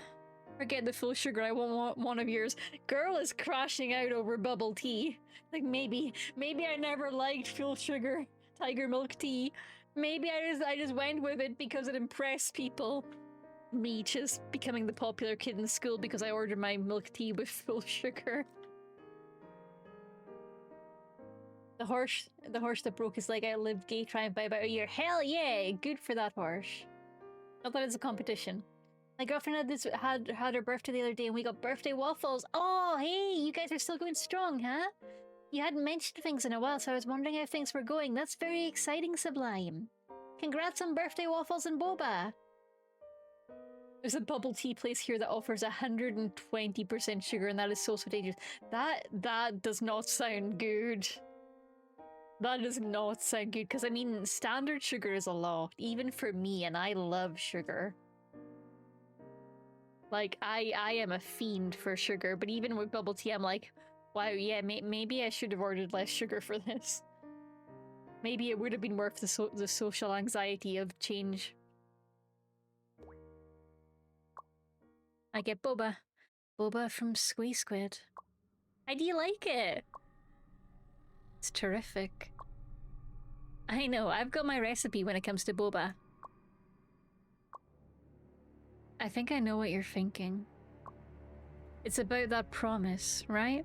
Forget the full sugar, I won't want one of yours. Girl is crashing out over bubble tea. Like maybe I never liked full sugar tiger milk tea. Maybe I just went with it because it impressed people. Me just becoming the popular kid in school because I ordered my milk tea with full sugar. The horse that broke his leg outlived Gay Triumph by about a year. Hell yeah! Good for that horse. Not that it's a competition. My girlfriend had her birthday the other day and we got birthday waffles. Oh, hey, you guys are still going strong, huh? You hadn't mentioned things in a while, so I was wondering how things were going. That's very exciting, Sublime. Congrats on birthday waffles and boba. There's a bubble tea place here that offers 120% sugar, and that is so dangerous. That does not sound good. That does not sound good, because I mean, standard sugar is a lot, even for me, and I love sugar. Like, I am a fiend for sugar, but even with bubble tea, I'm like, wow, yeah, maybe I should have ordered less sugar for this. Maybe it would have been worth the social anxiety of change. I get boba. Boba from Squeeze Squid. How do you like it? It's terrific. I know, I've got my recipe when it comes to boba. I think I know what you're thinking. It's about that promise, right?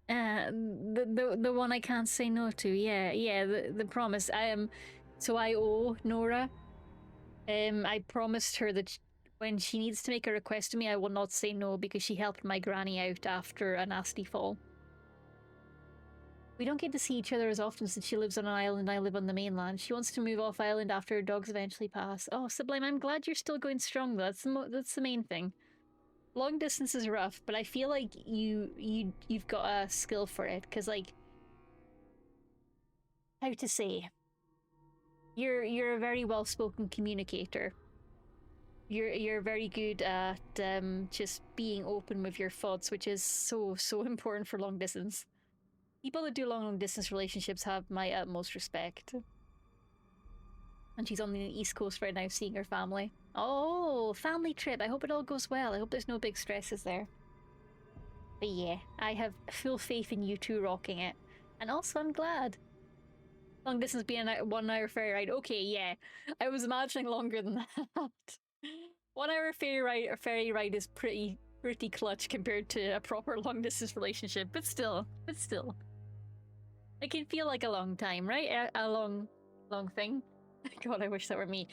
The one I can't say no to. Yeah, the promise. So I owe Nora. I promised her that when she needs to make a request to me, I will not say no because she helped my granny out after a nasty fall. We don't get to see each other as often since she lives on an island and I live on the mainland. She wants to move off island after her dogs eventually pass. Oh, Sublime, I'm glad you're still going strong though. That's the main thing. Long distance is rough, but I feel like you've got a skill for it, because like, how to say, you're a very well-spoken communicator. You're very good at just being open with your thoughts, which is so important for long distance. People that do long distance relationships have my utmost respect. And she's on the East Coast right now seeing her family. Oh, family trip. I hope it all goes well. I hope there's no big stresses there. But yeah, I have full faith in you two rocking it. And also I'm glad. Long distance being a 1 hour ferry ride. Okay, yeah. I was imagining longer than that. 1 hour ferry ride is pretty clutch compared to a proper long distance relationship, but still. It can feel like a long time, right? A long thing. God, I wish that were me.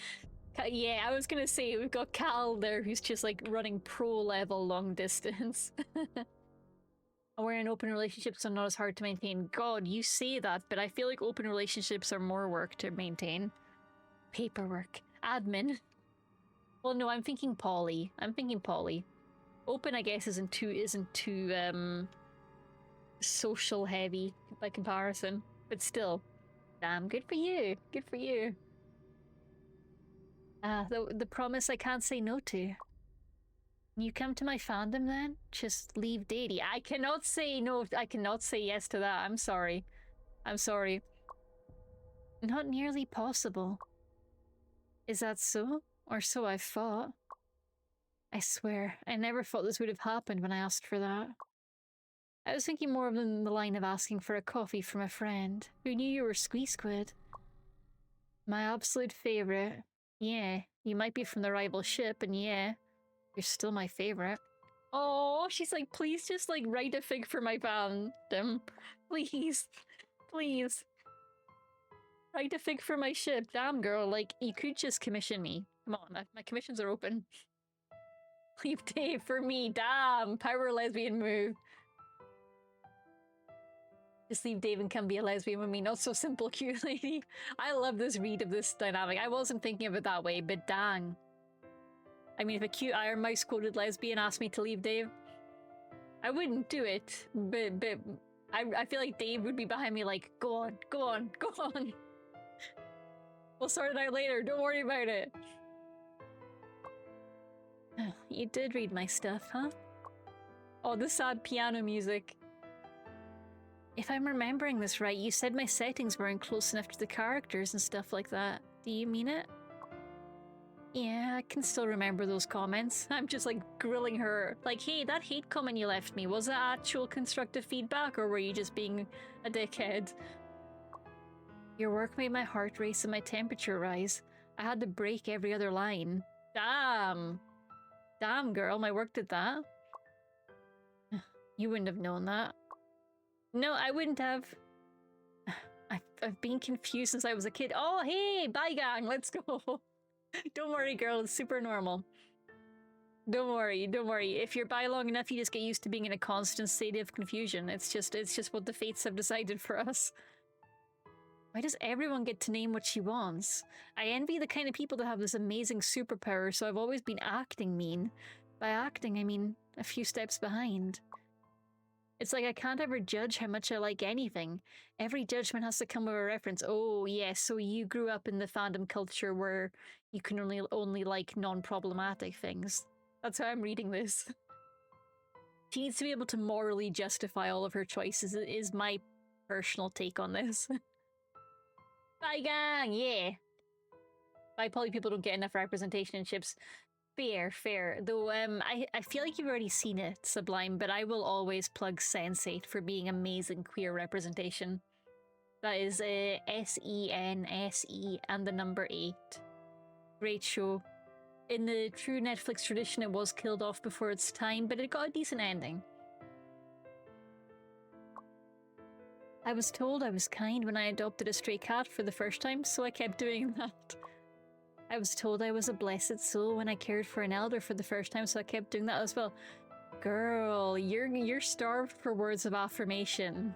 Yeah, I was gonna say we've got Cal there who's just like running pro level long distance. We're in open relationships, so not as hard to maintain. God, you say that, but I feel like open relationships are more work to maintain. Paperwork, admin. Well, no, I'm thinking poly. Open, I guess, isn't too social heavy by comparison, but still, damn, good for you. Good for you. The promise I can't say no to. You come to my fandom then? Just leave Deity. I cannot say no. I cannot say yes to that. I'm sorry. I'm sorry. Not nearly possible. Is that so? Or so I thought. I swear, I never thought this would have happened when I asked for that. I was thinking more than the line of asking for a coffee from a friend who knew you were Squee Squid. My absolute favourite. Yeah, you might be from the rival ship, and yeah, you're still my favourite. Oh, she's like, please just like write a fig for my fandom. Please. Please. Write a fig for my ship. Damn, girl, like, you could just commission me. Come on, my commissions are open. Leave Dave for me. Damn, power lesbian move. Just leave Dave and come be a lesbian with me. Not so simple, cute lady. I love this read of this dynamic. I wasn't thinking of it that way, but dang. I mean, if a cute Iron Mouse quoted lesbian asked me to leave Dave, I wouldn't do it, but I feel like Dave would be behind me like, go on, go on, go on. We'll sort it out later, don't worry about it. You did read my stuff, huh? Oh, the sad piano music. If I'm remembering this right, you said my settings weren't close enough to the characters and stuff like that. Do you mean it? Yeah, I can still remember those comments. I'm just like grilling her. Like, hey, that hate comment you left me, was that actual constructive feedback or were you just being a dickhead? Your work made my heart race and my temperature rise. I had to break every other line. Damn. Damn, girl, my work did that. You wouldn't have known that. No, I wouldn't have. I've been confused since I was a kid. Oh, hey, bye gang, let's go. Don't worry, girl, it's super normal. Don't worry, don't worry. If you're bi long enough, you just get used to being in a constant state of confusion. It's just what the fates have decided for us. Why does everyone get to name what she wants? I envy the kind of people that have this amazing superpower, so I've always been acting mean. By acting, I mean a few steps behind. It's like I can't ever judge how much I like anything. Every judgment has to come with a reference. Oh, yes, yeah, so you grew up in the fandom culture where you can only like non-problematic things. That's how I'm reading this. She needs to be able to morally justify all of her choices, is my personal take on this. Bye, gang, yeah. Bi poly people don't get enough representation in ships. Fair. Though, I feel like you've already seen it, Sublime, but I will always plug Sensei for being amazing queer representation. That is SENSE and the number 8. Great show. In the true Netflix tradition, it was killed off before its time, but it got a decent ending. I was told I was kind when I adopted a stray cat for the first time, so I kept doing that. I was told I was a blessed soul when I cared for an elder for the first time, so I kept doing that as well. Girl, you're starved for words of affirmation.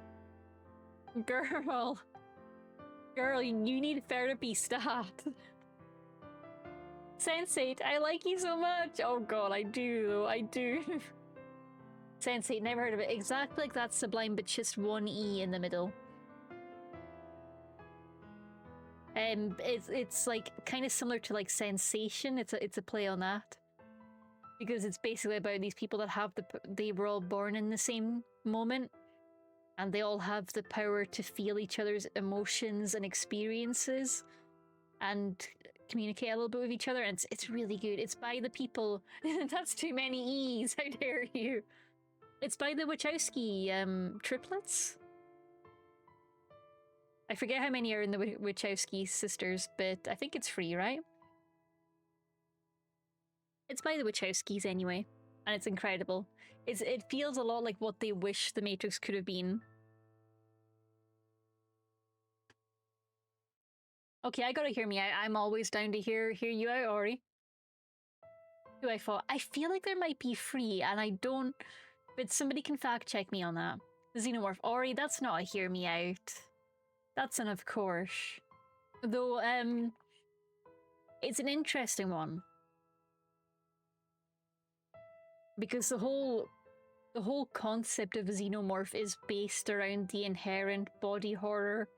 Girl, you need therapy, stop. Sensei, I like you so much. Oh god, I do. Sensei, never heard of it. Exactly like that, Sublime, but just one E in the middle. It's like kind of similar to like Sensation. It's a play on that, because it's basically about these people that have they were all born in the same moment, and they all have the power to feel each other's emotions and experiences, and communicate a little bit with each other. And it's really good. It's by the people. That's too many E's. How dare you? It's by the Wachowski triplets. I forget how many are in the Wachowski sisters, but I think it's free, right? It's by the Wachowskis anyway, and it's incredible. It feels a lot like what they wish The Matrix could have been. Okay, I gotta hear me out. I'm always down to hear you out, Ori. Who I thought I feel like there might be free, and I don't. But somebody can fact check me on that. The Xenomorph Ori, that's not a hear me out. That's an of course. Though, it's an interesting one because the whole concept of a xenomorph is based around the inherent body horror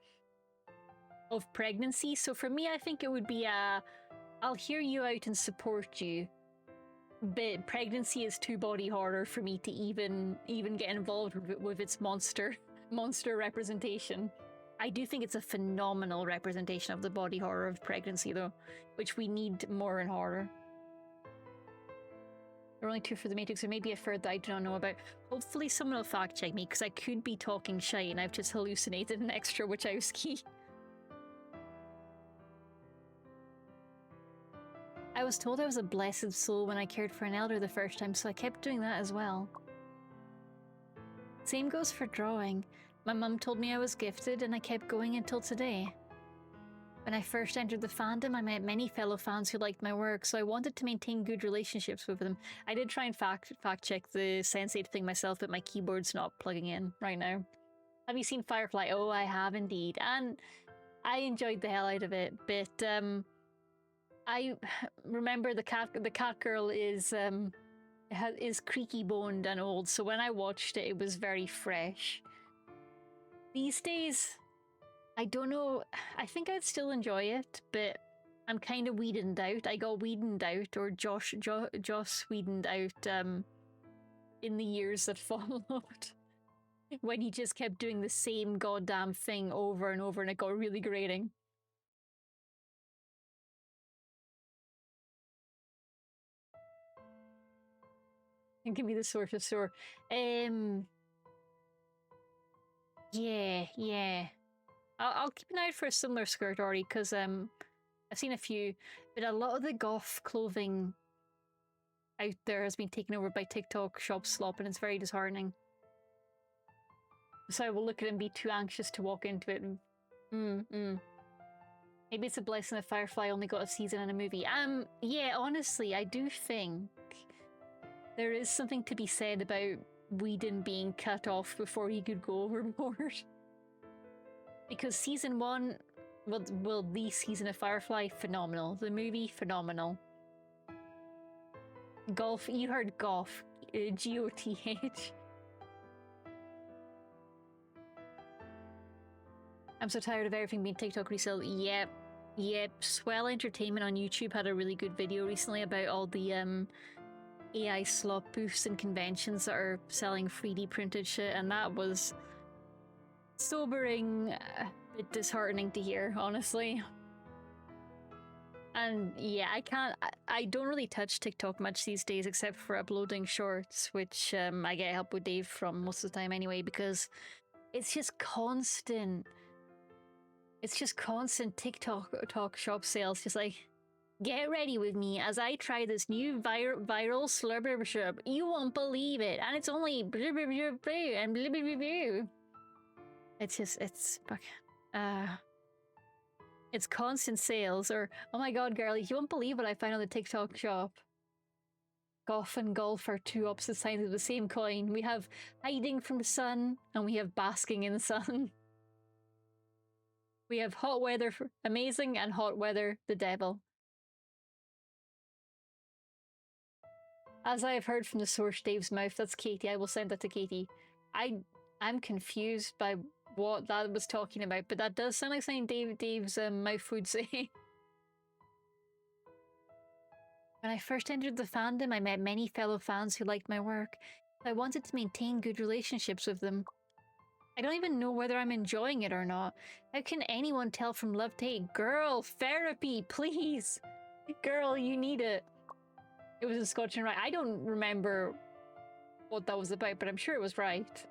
of pregnancy. So for me, I think it would be I'll hear you out and support you, but pregnancy is too body horror for me to even get involved with its monster representation. I do think it's a phenomenal representation of the body horror of pregnancy, though, which we need more in horror. There are only 2 for the Matrix, or maybe a third that I do not know about. Hopefully someone will fact check me, because I could be talking shite and I've just hallucinated an extra Wachowski. I was told I was a blessed soul when I cared for an elder the first time, so I kept doing that as well. Same goes for drawing. My mum told me I was gifted, and I kept going until today. When I first entered the fandom, I met many fellow fans who liked my work, so I wanted to maintain good relationships with them. I did try and fact check the Sensei thing myself, but my keyboard's not plugging in right now. Have you seen Firefly? Oh, I have indeed, and I enjoyed the hell out of it. But I remember the cat girl is creaky boned and old, so when I watched it, it was very fresh. These days, I don't know. I think I'd still enjoy it, but I'm kind of weeded out. I got weeded out, or Josh weeded out in the years that followed. When he just kept doing the same goddamn thing over and over, and it got really grating. It can be the source of sore. Yeah. I'll keep an eye out for a similar skirt, Ori, because I've seen a few, but a lot of the goth clothing out there has been taken over by TikTok shop slop, and it's very disheartening. So I will look at it and be too anxious to walk into it. Maybe it's a blessing that Firefly only got a season and a movie. Yeah, honestly, I do think there is something to be said about Whedon being cut off before he could go overboard. Because season 1, well, the season of Firefly, phenomenal. The movie, phenomenal. Golf, you heard golf. G-O-T-H. I'm so tired of everything being TikTok resale. Yep. Swell Entertainment on YouTube had a really good video recently about all the AI slop booths and conventions that are selling 3D printed shit, and that was sobering, a bit disheartening to hear, honestly. And yeah, I don't really touch TikTok much these days except for uploading shorts, which I get help with Dave from most of the time anyway, because it's just constant. It's just constant TikTok talk shop sales, just like, get ready with me as I try this new viral slurp. You won't believe it, and it's only and it's constant sales, or oh my god, girlie, you won't believe what I found on the TikTok shop. Goth and golf are 2 opposite sides of the same coin. We have hiding from the sun, and we have basking in the sun. We have hot weather for amazing and hot weather the devil. As I have heard from the source Dave's mouth, that's Katie. I will send that to Katie. I'm confused by what that was talking about, but that does sound like something Dave's mouth would say. When I first entered the fandom, I met many fellow fans who liked my work. I wanted to maintain good relationships with them. I don't even know whether I'm enjoying it or not. How can anyone tell from love to hate? Girl, therapy, please! Girl, you need it. It was a Scotch and Rye. I don't remember what that was about, but I'm sure it was right.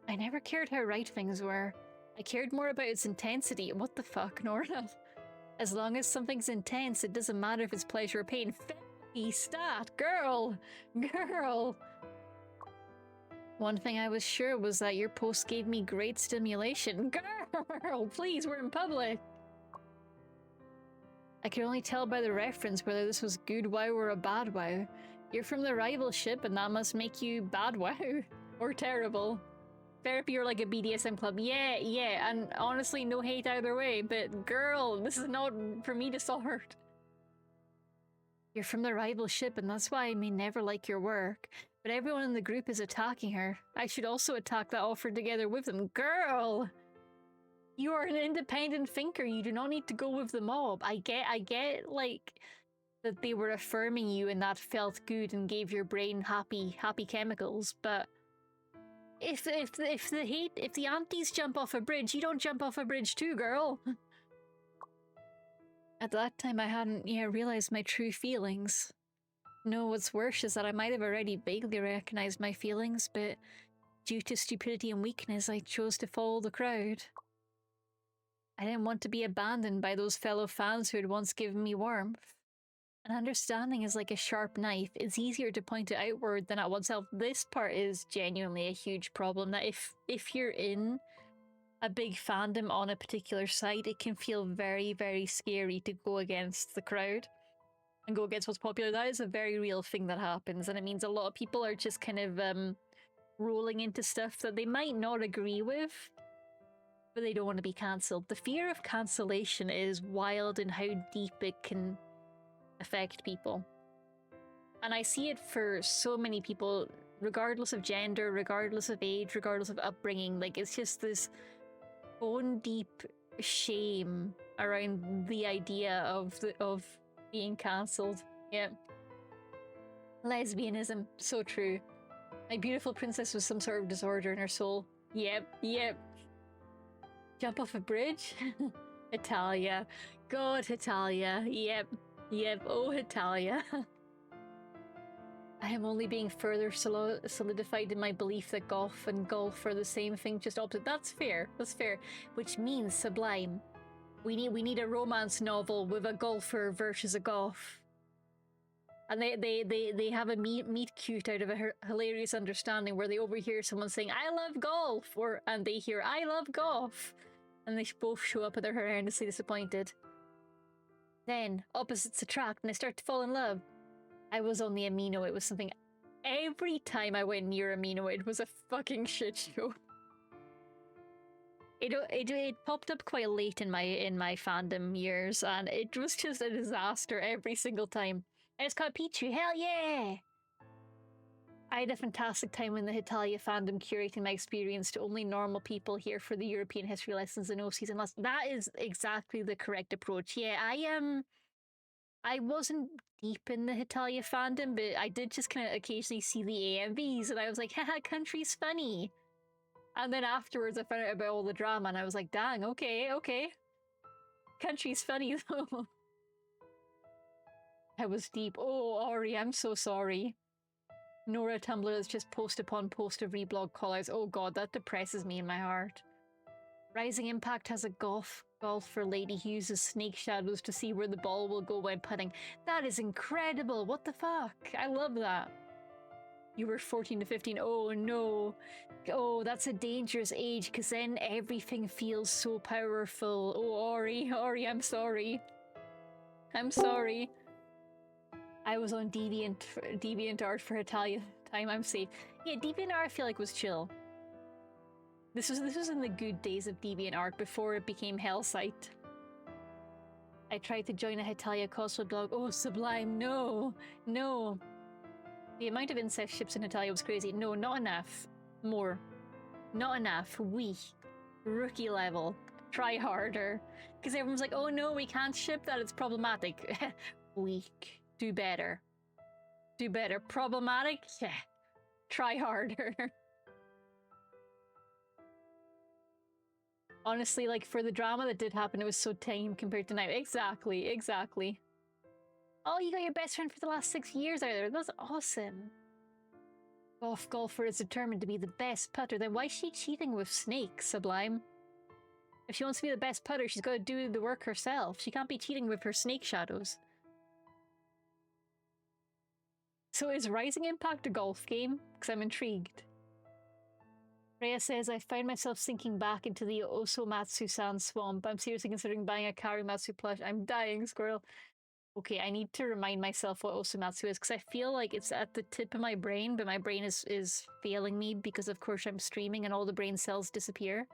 I never cared how right things were. I cared more about its intensity. What the fuck, Nora? As long as something's intense, it doesn't matter if it's pleasure or pain. Femi, stat, girl! Girl! One thing I was sure was that your post gave me great stimulation. Girl, please, we're in public. I could only tell by the reference whether this was good wow or a bad wow. You're from the rival ship, and that must make you bad wow. Or terrible. Therapy or like a BDSM club. Yeah, yeah, and honestly, no hate either way, but girl, this is not for me to sort. You're from the rival ship, and that's why I may never like your work. But everyone in the group is attacking her. I should also attack that offer together with them. Girl! You are an independent thinker. You do not need to go with the mob. I get, like, that they were affirming you and that felt good and gave your brain happy chemicals, but if the aunties jump off a bridge, you don't jump off a bridge too, girl. At that time, I hadn't yet realized my true feelings. No, what's worse is that I might have already vaguely recognized my feelings, but due to stupidity and weakness, I chose to follow the crowd. I didn't want to be abandoned by those fellow fans who had once given me warmth. An understanding is like a sharp knife. It's easier to point it outward than at oneself. This part is genuinely a huge problem, that if you're in a big fandom on a particular site, it can feel very, very scary to go against the crowd and go against what's popular. That is a very real thing that happens, and it means a lot of people are just kind of rolling into stuff that they might not agree with, but they don't want to be cancelled. The fear of cancellation is wild in how deep it can affect people. And I see it for so many people, regardless of gender, regardless of age, regardless of upbringing. Like, it's just this bone deep shame around the idea of being cancelled. Yeah. Lesbianism, so true. My beautiful princess was some sort of disorder in her soul. Yep. Jump off a bridge? Italia. God, Italia. Yep, oh Italia. I am only being further solidified in my belief that golf and golf are the same thing, just opposite. That's fair, Which means Sublime. We need a romance novel with a golfer versus a golf. And they have a meet cute out of a hilarious understanding where they overhear someone saying, I love golf, and they hear, I love golf. And they both show up and they're horrendously disappointed. Then, opposites attract and I start to fall in love. I was on the Amino, it was something... Every time I went near Amino, it was a fucking shit show. It popped up quite late in my fandom years, and it was just a disaster every single time. And it's called Pichu, hell yeah! I had a fantastic time in the Hitalia fandom curating my experience to only normal people here for the European history lessons and no season lessons. That is exactly the correct approach. Yeah, I wasn't deep in the Hitalia fandom, but I did just kind of occasionally see the AMVs, and I was like, haha, country's funny. And then afterwards I found out about all the drama, and I was like, dang, okay. Country's funny, though. I was deep. Oh, Ori, I'm so sorry. Nora Tumblr has just post upon post of reblog callouts. Oh god, that depresses me in my heart. Rising Impact has a golfer lady who uses snake shadows to see where the ball will go when putting. That is incredible! What the fuck? I love that. You were 14 to 15. Oh no. Oh, that's a dangerous age, because then everything feels so powerful. Oh, Ori, I'm sorry. I'm sorry. I was on DeviantArt for Italia time. I'm safe. Yeah, DeviantArt I feel like was chill. This was in the good days of DeviantArt before it became Hellsite. I tried to join a Hitalia cosplay blog. Oh, Sublime, no. The amount of incest ships in Hitalia was crazy. No, not enough. More. Not enough. Weak. Rookie level. Try harder. Because everyone's like, oh no, we can't ship that, it's problematic. Weak. Do better. Problematic? Yeah. Try harder. Honestly, like, for the drama that did happen, it was so tame compared to now. Exactly. Oh, you got your best friend for the last 6 years out there. That's awesome. Golfer is determined to be the best putter. Then why is she cheating with Snake, Sublime? If she wants to be the best putter, she's got to do the work herself. She can't be cheating with her snake shadows. So is Rising Impact a golf game? Because I'm intrigued. Freya says, I found myself sinking back into the Osomatsu-san swamp. I'm seriously considering buying a Karimatsu plush. I'm dying, squirrel. Okay, I need to remind myself what Osomatsu is, because I feel like it's at the tip of my brain, but my brain is failing me because, of course, I'm streaming and all the brain cells disappear.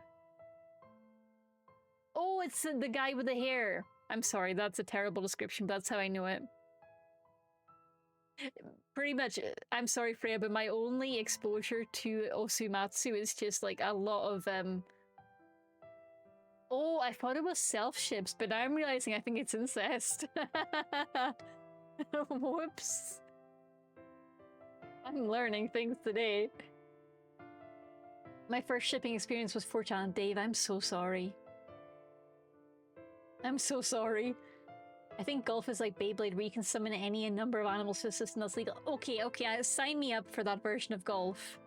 Oh, it's the guy with the hair. I'm sorry, that's a terrible description, but that's how I know it. Pretty much, I'm sorry, Freya, but my only exposure to Osomatsu is just like a lot of Oh, I thought it was self-ships, but now I'm realizing I think it's incest. Whoops. I'm learning things today. My first shipping experience was 4chan. Dave, I'm so sorry. I'm so sorry. I think golf is like Beyblade, where you can summon any number of animals to assist and that's legal. Okay, sign me up for that version of golf.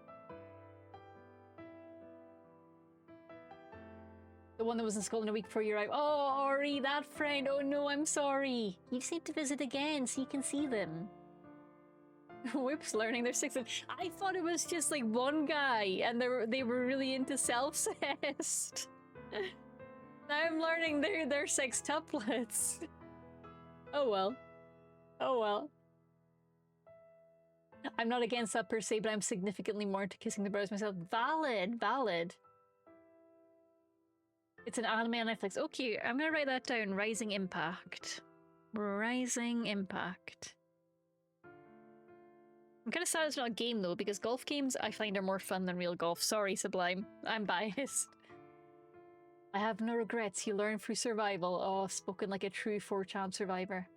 The one that was in Scotland a week before you arrived. Oh, Ori, that friend. Oh no, I'm sorry. You just need to visit again so you can see them. Whoops, learning they're 6. I thought it was just like one guy and they were really into self-cest. Now I'm learning they're sextuplets. Oh well. Oh well. I'm not against that per se, but I'm significantly more into kissing the brows myself. Valid, valid. It's an anime on Netflix. Okay, I'm gonna write that down. Rising Impact. Rising Impact. I'm kind of sad it's not a game though, because golf games I find are more fun than real golf. Sorry, Sublime. I'm biased. I have no regrets. You learn through survival. Oh, spoken like a true 4chan survivor.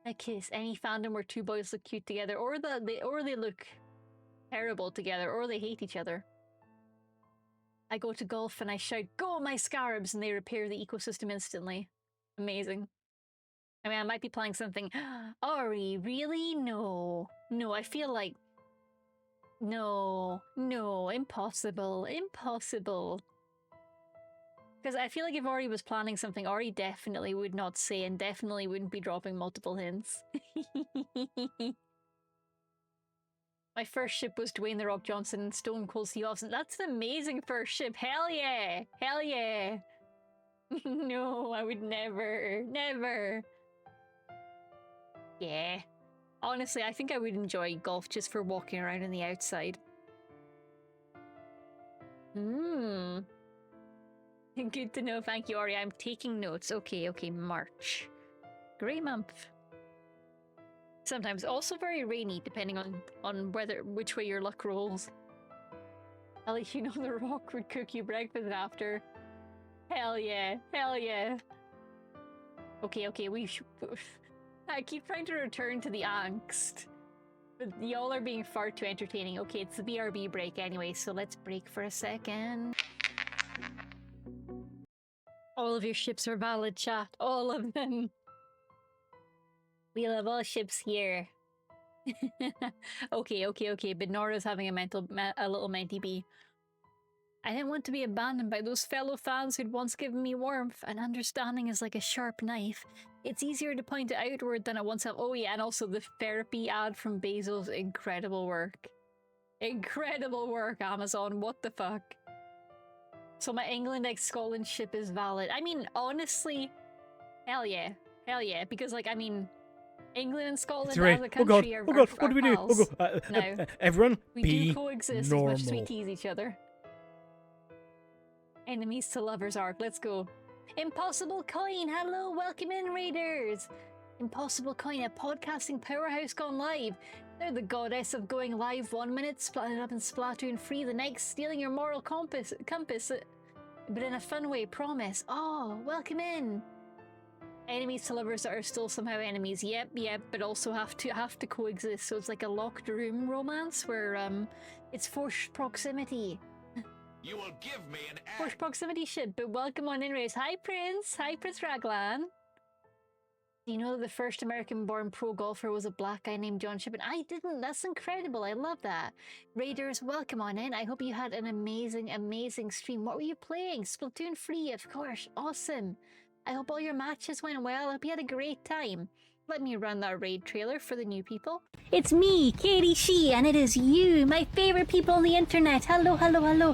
A kiss. Any fandom where two boys look cute together, or they look terrible together, or they hate each other. I go to golf and I shout, "Go my scarabs!" and they repair the ecosystem instantly. Amazing. I mean, I might be playing something. Ori, really? No. No, I feel like... No. No. Impossible. Impossible. Because I feel like if Ori was planning something, Ori definitely would not say and definitely wouldn't be dropping multiple hints. My first ship was Dwayne The Rock Johnson and Stone Cold Steve Austin. That's an amazing first ship. Hell yeah. Hell yeah. No, I would never. Never. Yeah. Honestly, I think I would enjoy golf just for walking around on the outside. Hmm. Good to know. Thank you, Ori. I'm taking notes. Okay, March. Great month. Sometimes also very rainy, depending on which way your luck rolls. I'll let you know The Rock would cook you breakfast after. Hell yeah. Hell yeah. Okay, I keep trying to return to the angst, but y'all are being far too entertaining. Okay, it's the BRB break anyway, so let's break for a second. All of your ships are valid, chat. All of them. We love all ships here. Okay, but Nora's having a little mentee bee. I didn't want to be abandoned by those fellow fans who'd once given me warmth, and understanding is like a sharp knife. It's easier to point it outward than at oneself. Oh yeah, and also the therapy ad from Bezos. Incredible work. Incredible work, Amazon. What the fuck? So my England x Scotland ship is valid. I mean, honestly, hell yeah. Hell yeah, because like, I mean, England and Scotland as a country are what do we pals. do? Oh god, No, everyone we be do coexist normal. as much as we tease each other. Enemies to lovers arc, let's go. Impossible Coin, hello, welcome in, raiders. Impossible Coin, a podcasting powerhouse gone live. They're the goddess of going live 1 minute, splitting up in Splatoon 3 the next, stealing your moral compass, but in a fun way, promise. Oh, welcome in. Enemies to lovers that are still somehow enemies. Yep, but also have to coexist. So it's like a locked room romance where it's forced proximity. You will give me an Forced proximity ship, but welcome on in race. Hi Prince Raglan. Do you know that the first American-born pro golfer was a black guy named John Shippen? I didn't. That's incredible. I love that. Raiders, welcome on in. I hope you had an amazing, amazing stream. What were you playing? Splatoon 3, of course. Awesome. I hope all your matches went well. I hope you had a great time. Let me run that raid trailer for the new people. It's me, Katie Shee, and it is you, my favorite people on the internet. Hello, hello, hello.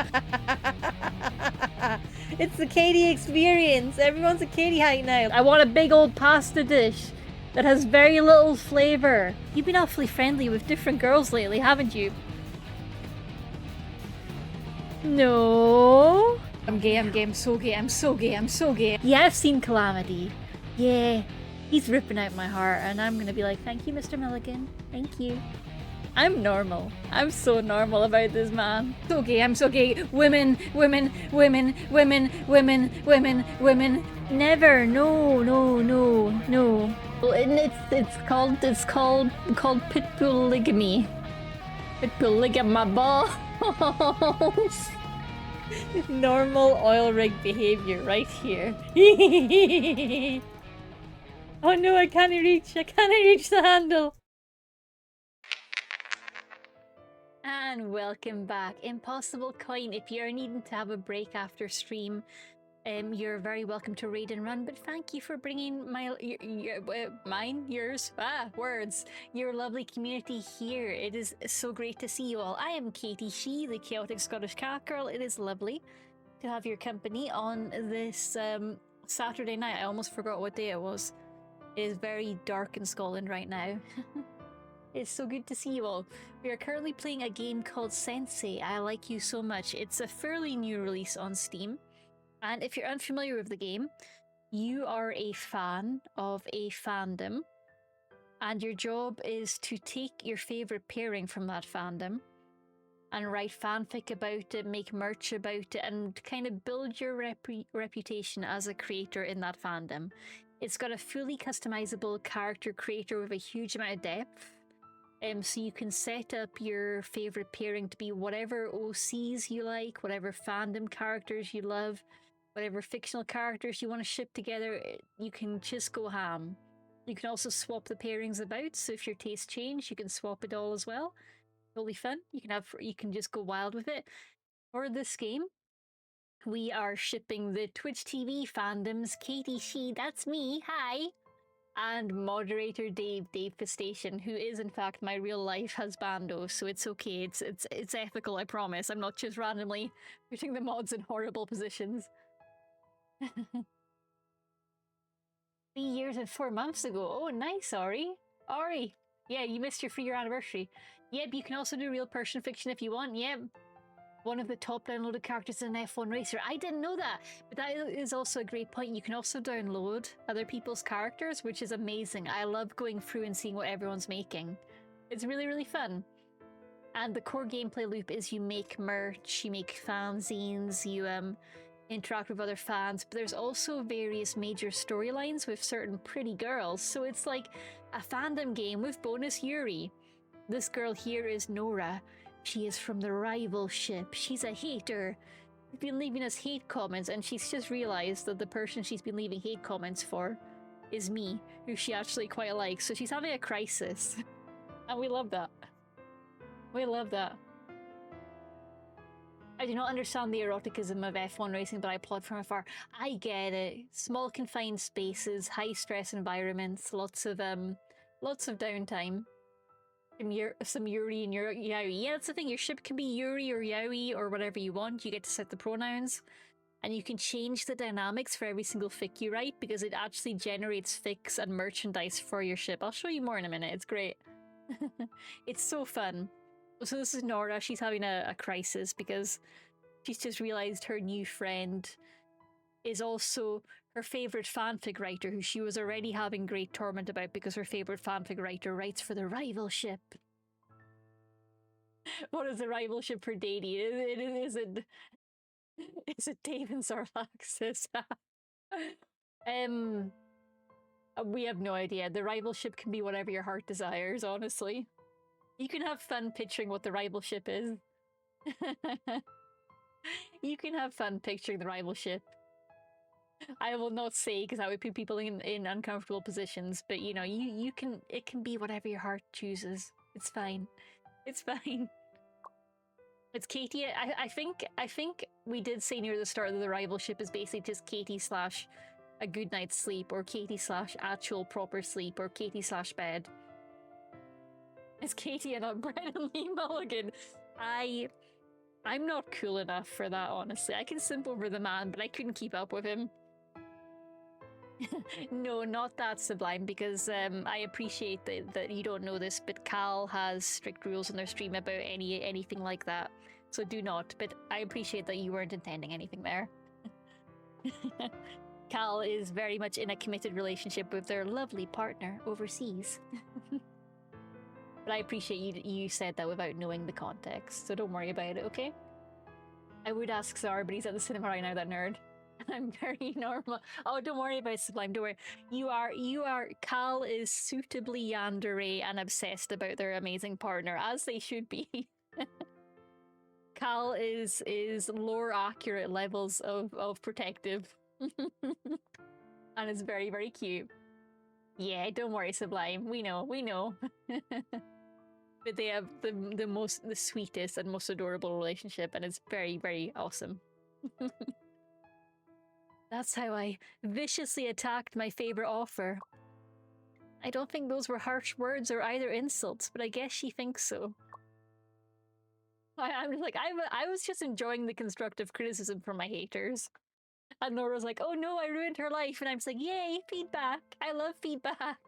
It's the Katie experience. Everyone's a Katie height now. I want a big old pasta dish that has very little flavor. You've been awfully friendly with different girls lately, haven't you? No. I'm gay, I'm so gay, I'm so gay, I'm so gay. Yeah, I've seen Calamity. Yeah, he's ripping out my heart, and I'm gonna be like, thank you, Mr. Milligan. Thank you. I'm normal. I'm so normal about this man. So gay, I'm so gay. Women, women, women, women, women, women, women. Never. No, no, no, no. Well, it's called pitbull ligamy. Pitbull ligam my balls. Normal oil rig behavior right here. Oh no, I can't reach the handle. And welcome back. Impossible Coin, if you're needing to have a break after stream, you're very welcome to raid and run, but thank you for bringing your lovely community here. It is so great to see you all. I am Katie Shee, the Chaotic Scottish Cat Girl. It is lovely to have your company on this Saturday night. I almost forgot what day it was. It is very dark in Scotland right now. It's so good to see you all. We are currently playing a game called Sensei, I Like You So Much. It's a fairly new release on Steam. And if you're unfamiliar with the game, you are a fan of a fandom. And your job is to take your favorite pairing from that fandom and write fanfic about it, make merch about it, and kind of build your reputation as a creator in that fandom. It's got a fully customizable character creator with a huge amount of depth. So you can set up your favorite pairing to be whatever OCs you like, whatever fandom characters you love, whatever fictional characters you want to ship together. You can just go ham. You can also swap the pairings about, so if your tastes change, you can swap it all as well. Totally fun. You can just go wild with it. For this game, we are shipping the Twitch TV fandoms. Katie Shee, that's me. Hi. And moderator Dave Pistation, who is in fact my real life husbando, so it's okay. It's ethical, I promise. I'm not just randomly putting the mods in horrible positions. 3 years and 4 months ago. Oh, nice, Ari. Yeah, you missed your 3-year anniversary. Yep, you can also do real person fiction if you want. Yep. One of the top downloaded characters in an F1 racer. I didn't know that, but that is also a great point. You can also download other people's characters, which is amazing. I love going through and seeing what everyone's making. It's really, really fun. And the core gameplay loop is you make merch, you make fanzines, you interact with other fans, but there's also various major storylines with certain pretty girls. So it's like a fandom game with bonus Yuri. This girl here is Nora. She is from the rival ship. She's a hater. She's been leaving us hate comments, and she's just realized that the person she's been leaving hate comments for is me, who she actually quite likes. So she's having a crisis. And we love that. We love that. I do not understand the eroticism of F1 racing, but I applaud from afar. I get it. Small confined spaces, high stress environments, lots of downtime. Some Yuri and Yaoi. Yeah, that's the thing. Your ship can be Yuri or Yaoi or whatever you want. You get to set the pronouns. And you can change the dynamics for every single fic you write because it actually generates fics and merchandise for your ship. I'll show you more in a minute. It's great. It's so fun. So this is Nora. She's having a crisis because she's just realized her new friend is also her favorite fanfic writer, who she was already having great torment about because her favorite fanfic writer writes for the rival ship. What is the rival ship for Dady? Is it Dave and Sarlaxis? We have no idea. The rival ship can be whatever your heart desires, honestly. You can have fun picturing what the rival ship is. You can have fun picturing the rival ship. I will not say because that would put people in uncomfortable positions. But you know, you can it can be whatever your heart chooses. It's fine. It's fine. It's Katie. I think we did say near the start that the rivalship is basically just Katie slash a good night's sleep, or Katie slash actual proper sleep, or Katie slash bed. It's Katie and Brennan Lee Mulligan. I'm not cool enough for that, honestly. I can simp over the man, but I couldn't keep up with him. No, not that Sublime, because I appreciate that you don't know this, but Cal has strict rules on their stream about anything like that. So do not, but I appreciate that you weren't intending anything there. Cal is very much in a committed relationship with their lovely partner overseas. But I appreciate you said that without knowing the context, so don't worry about it, okay? I would ask Zara, but he's at the cinema right now, that nerd. I'm very normal. Oh, don't worry about Sublime, don't worry. You are, Cal is suitably yandere and obsessed about their amazing partner, as they should be. Cal is lore accurate levels of protective. And it's very, very cute. Yeah, don't worry, Sublime. We know. But they have the sweetest and most adorable relationship, and it's very, very awesome. That's how I viciously attacked my favorite offer. I don't think those were harsh words or either insults, but I guess she thinks so. I'm just like, I was just enjoying the constructive criticism from my haters. And Nora's like, oh no, I ruined her life. And I'm just like, yay, feedback. I love feedback.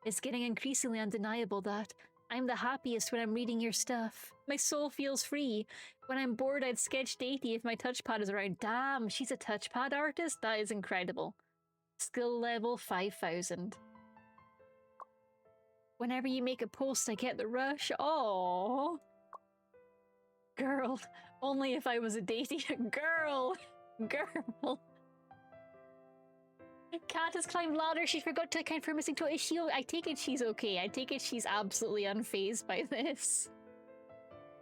It's getting increasingly undeniable that I'm the happiest when I'm reading your stuff. My soul feels free. When I'm bored, I'd sketch Datey if my touchpad is around. Damn, she's a touchpad artist? That is incredible. Skill level 5000. Whenever you make a post, I get the rush. Aww. Girl, only if I was a Datey. Girl. Cat has climbed ladder. She forgot to account for missing toe. Is she? I take it she's okay. I take it she's absolutely unfazed by this.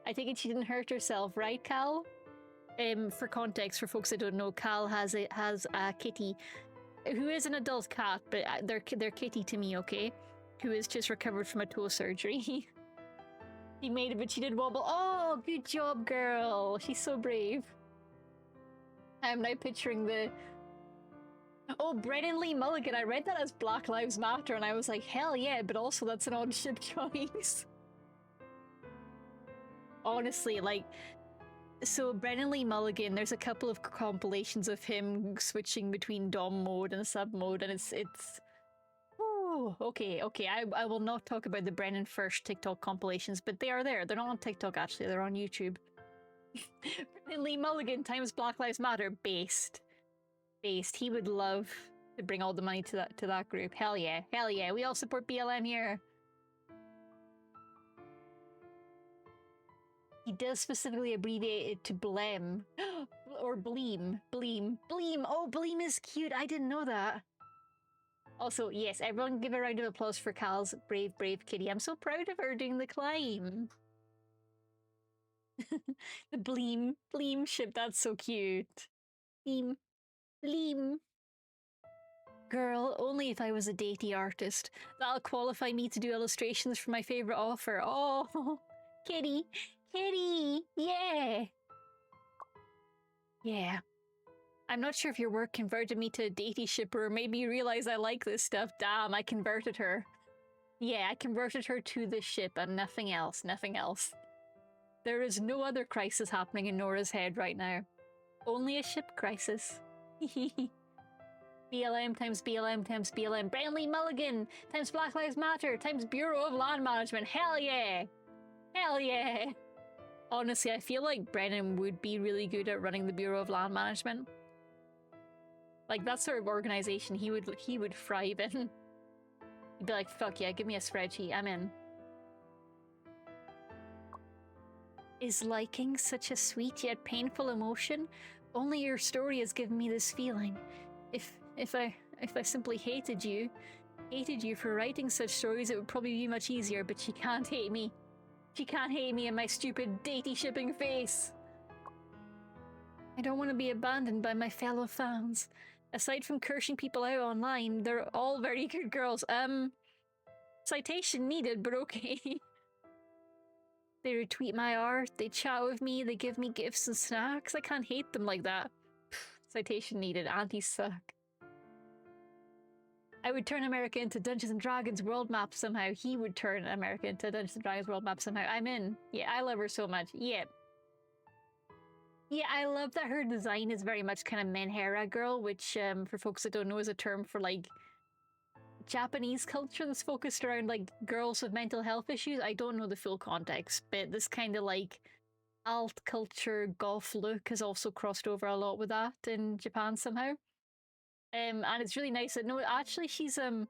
I take it she didn't hurt herself, right, Cal? For context, for folks that don't know, Cal has a kitty, who is an adult cat, but they're kitty to me, okay? Who is just recovered from a toe surgery. She made it, but she did wobble. Oh, good job, girl. She's so brave. I'm now picturing the. Oh, Brennan Lee Mulligan. I read that as Black Lives Matter, and I was like, hell yeah, but also that's an odd ship choice. Honestly, like, so Brennan Lee Mulligan, there's a couple of compilations of him switching between dom mode and sub mode, and it's oh, okay, I will not talk about the Brennan First TikTok compilations, but they are there. They're not on TikTok, actually, they're on YouTube. Brennan Lee Mulligan times Black Lives Matter, based. He would love to bring all the money to that group. Hell yeah, we all support BLM here. He does specifically abbreviate it to BLEM. Or Bleem. Oh, Bleem is cute. I didn't know that. Also, yes, everyone give a round of applause for Cal's brave kitty. I'm so proud of her doing the climb. The Bleem ship, that's so cute. Bleem. Girl, only if I was a Datey artist. That'll qualify me to do illustrations for my favorite offer. Oh, kitty, yeah. Yeah. I'm not sure if your work converted me to a Datey shipper, or maybe you realize I like this stuff. Damn, I converted her. Yeah, I converted her to the ship and nothing else. There is no other crisis happening in Nora's head right now. Only a ship crisis. BLM times BLM times BLM. Brennan Lee Mulligan times Black Lives Matter times Bureau of Land Management. Hell yeah! Honestly, I feel like Brennan would be really good at running the Bureau of Land Management. Like, that sort of organization, he would thrive in. He'd be like, fuck yeah, give me a spreadsheet, I'm in. Is liking such a sweet yet painful emotion? Only your story has given me this feeling. If I simply hated you for writing such stories, it would probably be much easier, but she can't hate me. She can't hate me in my stupid Datey shipping face. I don't want to be abandoned by my fellow fans. Aside from cursing people out online, they're all very good girls. Citation needed, but okay. They retweet my art, they chat with me, they give me gifts and snacks. I can't hate them like that. Citation needed, aunties suck. I would turn America into Dungeons and Dragons world map somehow. He would turn America into Dungeons and Dragons world map somehow. I'm in. Yeah, I love her so much. Yeah. Yeah, I love that her design is very much kind of Menhera girl, which, for folks that don't know, is a term for, like, Japanese culture that's focused around, like, girls with mental health issues. I don't know the full context, but this kind of, like, alt culture goth look has also crossed over a lot with that in Japan somehow. And it's really nice that, no, actually she's doing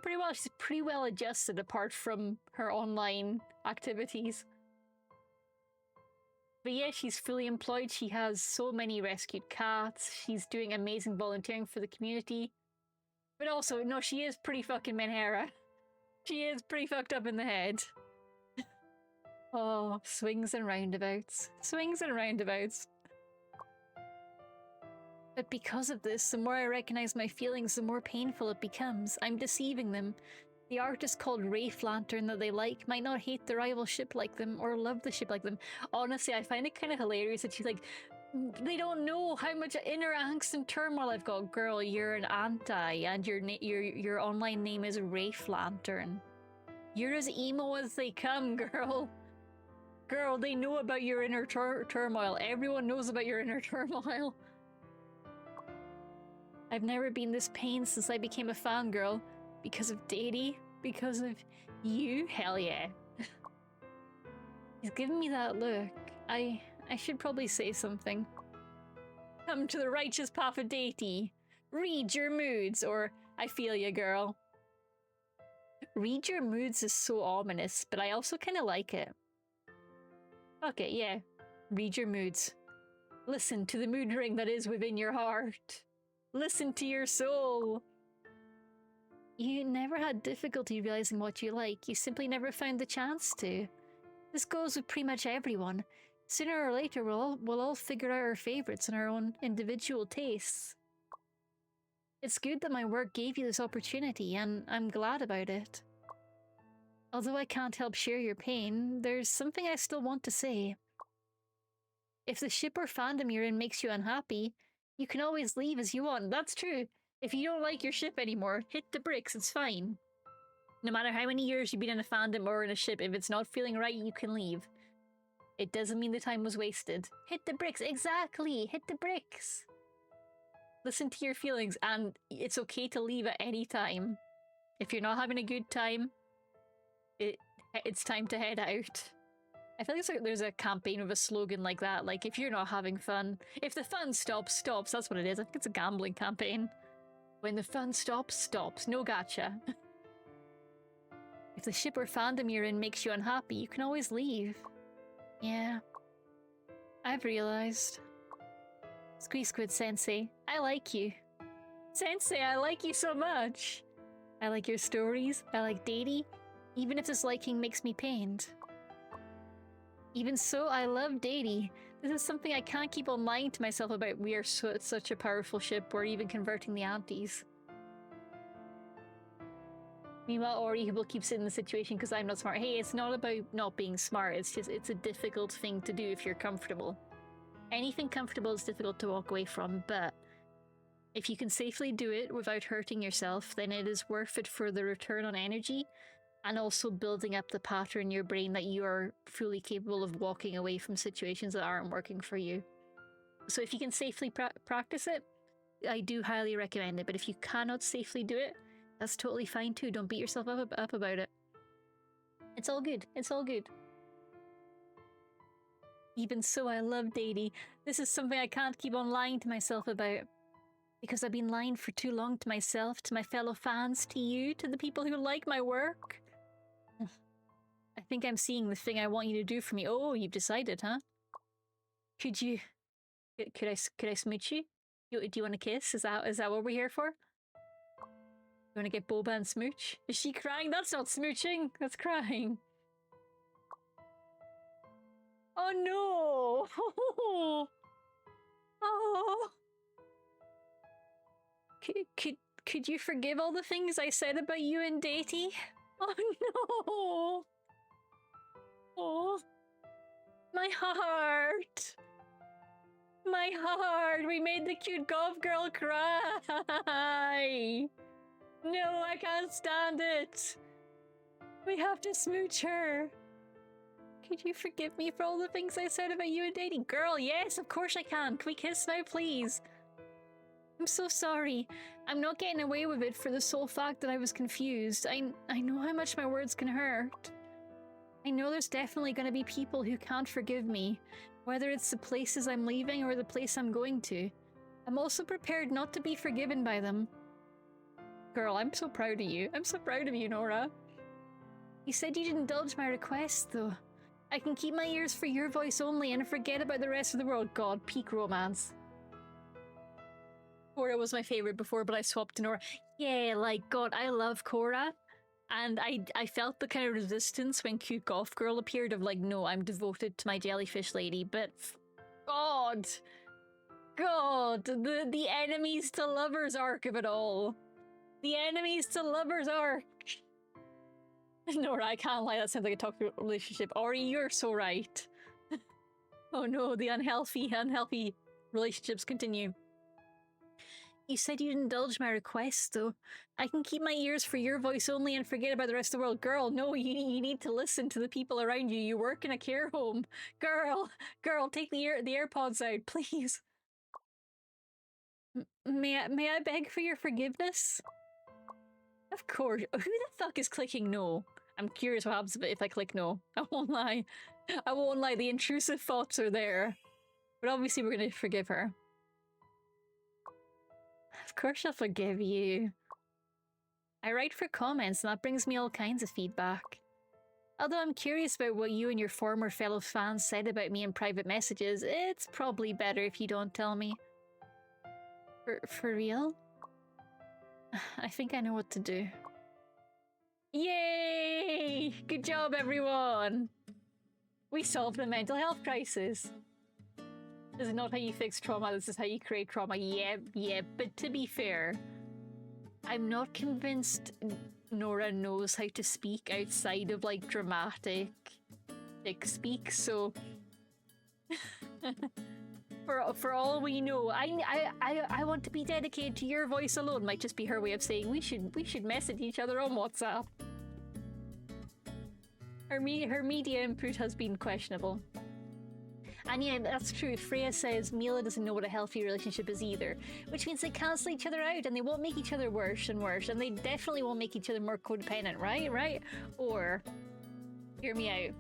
pretty well. She's pretty well adjusted apart from her online activities. But yeah, she's fully employed. She has so many rescued cats. She's doing amazing volunteering for the community. But also, no, she is pretty fucking Menhera. She is pretty fucked up in the head. Oh, swings and roundabouts. Swings and roundabouts. But because of this, the more I recognize my feelings, the more painful it becomes. I'm deceiving them. The artist called Wraith Lantern that they like might not hate the rival ship like them or love the ship like them. Honestly, I find it kind of hilarious that she's like, they don't know how much inner angst and turmoil I've got. Girl, you're an anti, and your online name is Wraith Lantern. You're as emo as they come, girl. Girl, they know about your inner turmoil. Everyone knows about your inner turmoil. I've never been this pained since I became a fangirl. Because of Daddy? Because of you? Hell yeah. He's giving me that look. I should probably say something. Come to the righteous path of Deity. Read your moods, or I feel ya, girl. Read your moods is so ominous, but I also kind of like it. Okay, yeah. Read your moods. Listen to the mood ring that is within your heart. Listen to your soul. You never had difficulty realizing what you like. You simply never found the chance to. This goes with pretty much everyone. Sooner or later, we'll all figure out our favorites and our own individual tastes. It's good that my work gave you this opportunity, and I'm glad about it. Although I can't help share your pain, there's something I still want to say. If the ship or fandom you're in makes you unhappy, you can always leave as you want. That's true. If you don't like your ship anymore, hit the bricks, it's fine. No matter how many years you've been in a fandom or in a ship, if it's not feeling right, you can leave. It doesn't mean the time was wasted. Hit the bricks, exactly! Hit the bricks! Listen to your feelings, and it's okay to leave at any time. If you're not having a good time, it's time to head out. I feel like there's a campaign with a slogan like that, like, if you're not having fun, if the fun stops, stops, that's what it is. I think it's a gambling campaign. When the fun stops, stops. No gotcha. If the ship or fandom you're in makes you unhappy, you can always leave. Yeah. I've realized. Squeeze Squid Sensei, I like you. Sensei, I like you so much. I like your stories. I like Deity. Even if this liking makes me pained. Even so, I love Deity. This is something I can't keep on lying to myself about. We are such a powerful ship, we're even converting the aunties. Meanwhile, Ori will keep sitting in the situation because I'm not smart. Hey, it's not about not being smart, it's just, it's a difficult thing to do if you're comfortable. Anything comfortable is difficult to walk away from, but if you can safely do it without hurting yourself, then it is worth it for the return on energy and also building up the pattern in your brain that you are fully capable of walking away from situations that aren't working for you. So if you can safely practice it, I do highly recommend it. But if you cannot safely do it, that's totally fine too. Don't beat yourself up about it. It's all good. It's all good. Even so, I love Deity. This is something I can't keep on lying to myself about. Because I've been lying for too long to myself, to my fellow fans, to you, to the people who like my work. I think I'm seeing the thing I want you to do for me. Oh, you've decided, huh? Could I smooch you? Do you want a kiss? Is that what we're here for? You want to get boba and smooch? Is she crying? That's not smooching. That's crying. Oh no! Oh. Could you forgive all the things I said about you and Datey? Oh no! Oh, my heart! My heart! We made the cute golf girl cry! No, I can't stand it! We have to smooch her! Could you forgive me for all the things I said about you and Datey? Girl, yes, of course I can! Can we kiss now, please? I'm so sorry. I'm not getting away with it for the sole fact that I was confused. I know how much my words can hurt. I know there's definitely going to be people who can't forgive me, whether it's the places I'm leaving or the place I'm going to. I'm also prepared not to be forgiven by them. Girl, I'm so proud of you. I'm so proud of you, Nora. You said you'd indulge my request, though. I can keep my ears for your voice only and forget about the rest of the world. God, peak romance. Cora was my favorite before, but I swapped to Nora. Yeah, like, God, I love Cora. And I felt the kind of resistance when cute golf girl appeared of like, no, I'm devoted to my jellyfish lady. But God, the enemies to lovers arc of it all. The enemies to lovers arc. Nora, I can't lie, that sounds like a toxic relationship. Ori, you're so right. Oh no, the unhealthy relationships continue. You said you'd indulge my requests, though. I can keep my ears for your voice only and forget about the rest of the world. Girl, no, you need to listen to the people around you. You work in a care home. Girl, take the AirPods out, please. May I beg for your forgiveness? Of course. Who the fuck is clicking no? I'm curious what happens if I click no. I won't lie. I won't lie, the intrusive thoughts are there. But obviously we're gonna forgive her. Of course I'll forgive you. I write for comments and that brings me all kinds of feedback. Although I'm curious about what you and your former fellow fans said about me in private messages, it's probably better if you don't tell me. For real? I think I know what to do. Yay! Good job, everyone! We solved the mental health crisis. This is not how you fix trauma, this is how you create trauma. Yeah, but to be fair, I'm not convinced Nora knows how to speak outside of, like, dramatic speak, so... for all we know, I want to be dedicated to your voice alone might just be her way of saying we should message each other on WhatsApp. Her media input has been questionable. And yeah, that's true. Freya says Mila doesn't know what a healthy relationship is either, which means they cancel each other out and they won't make each other worse and worse, and they definitely won't make each other more codependent, right? Or, hear me out,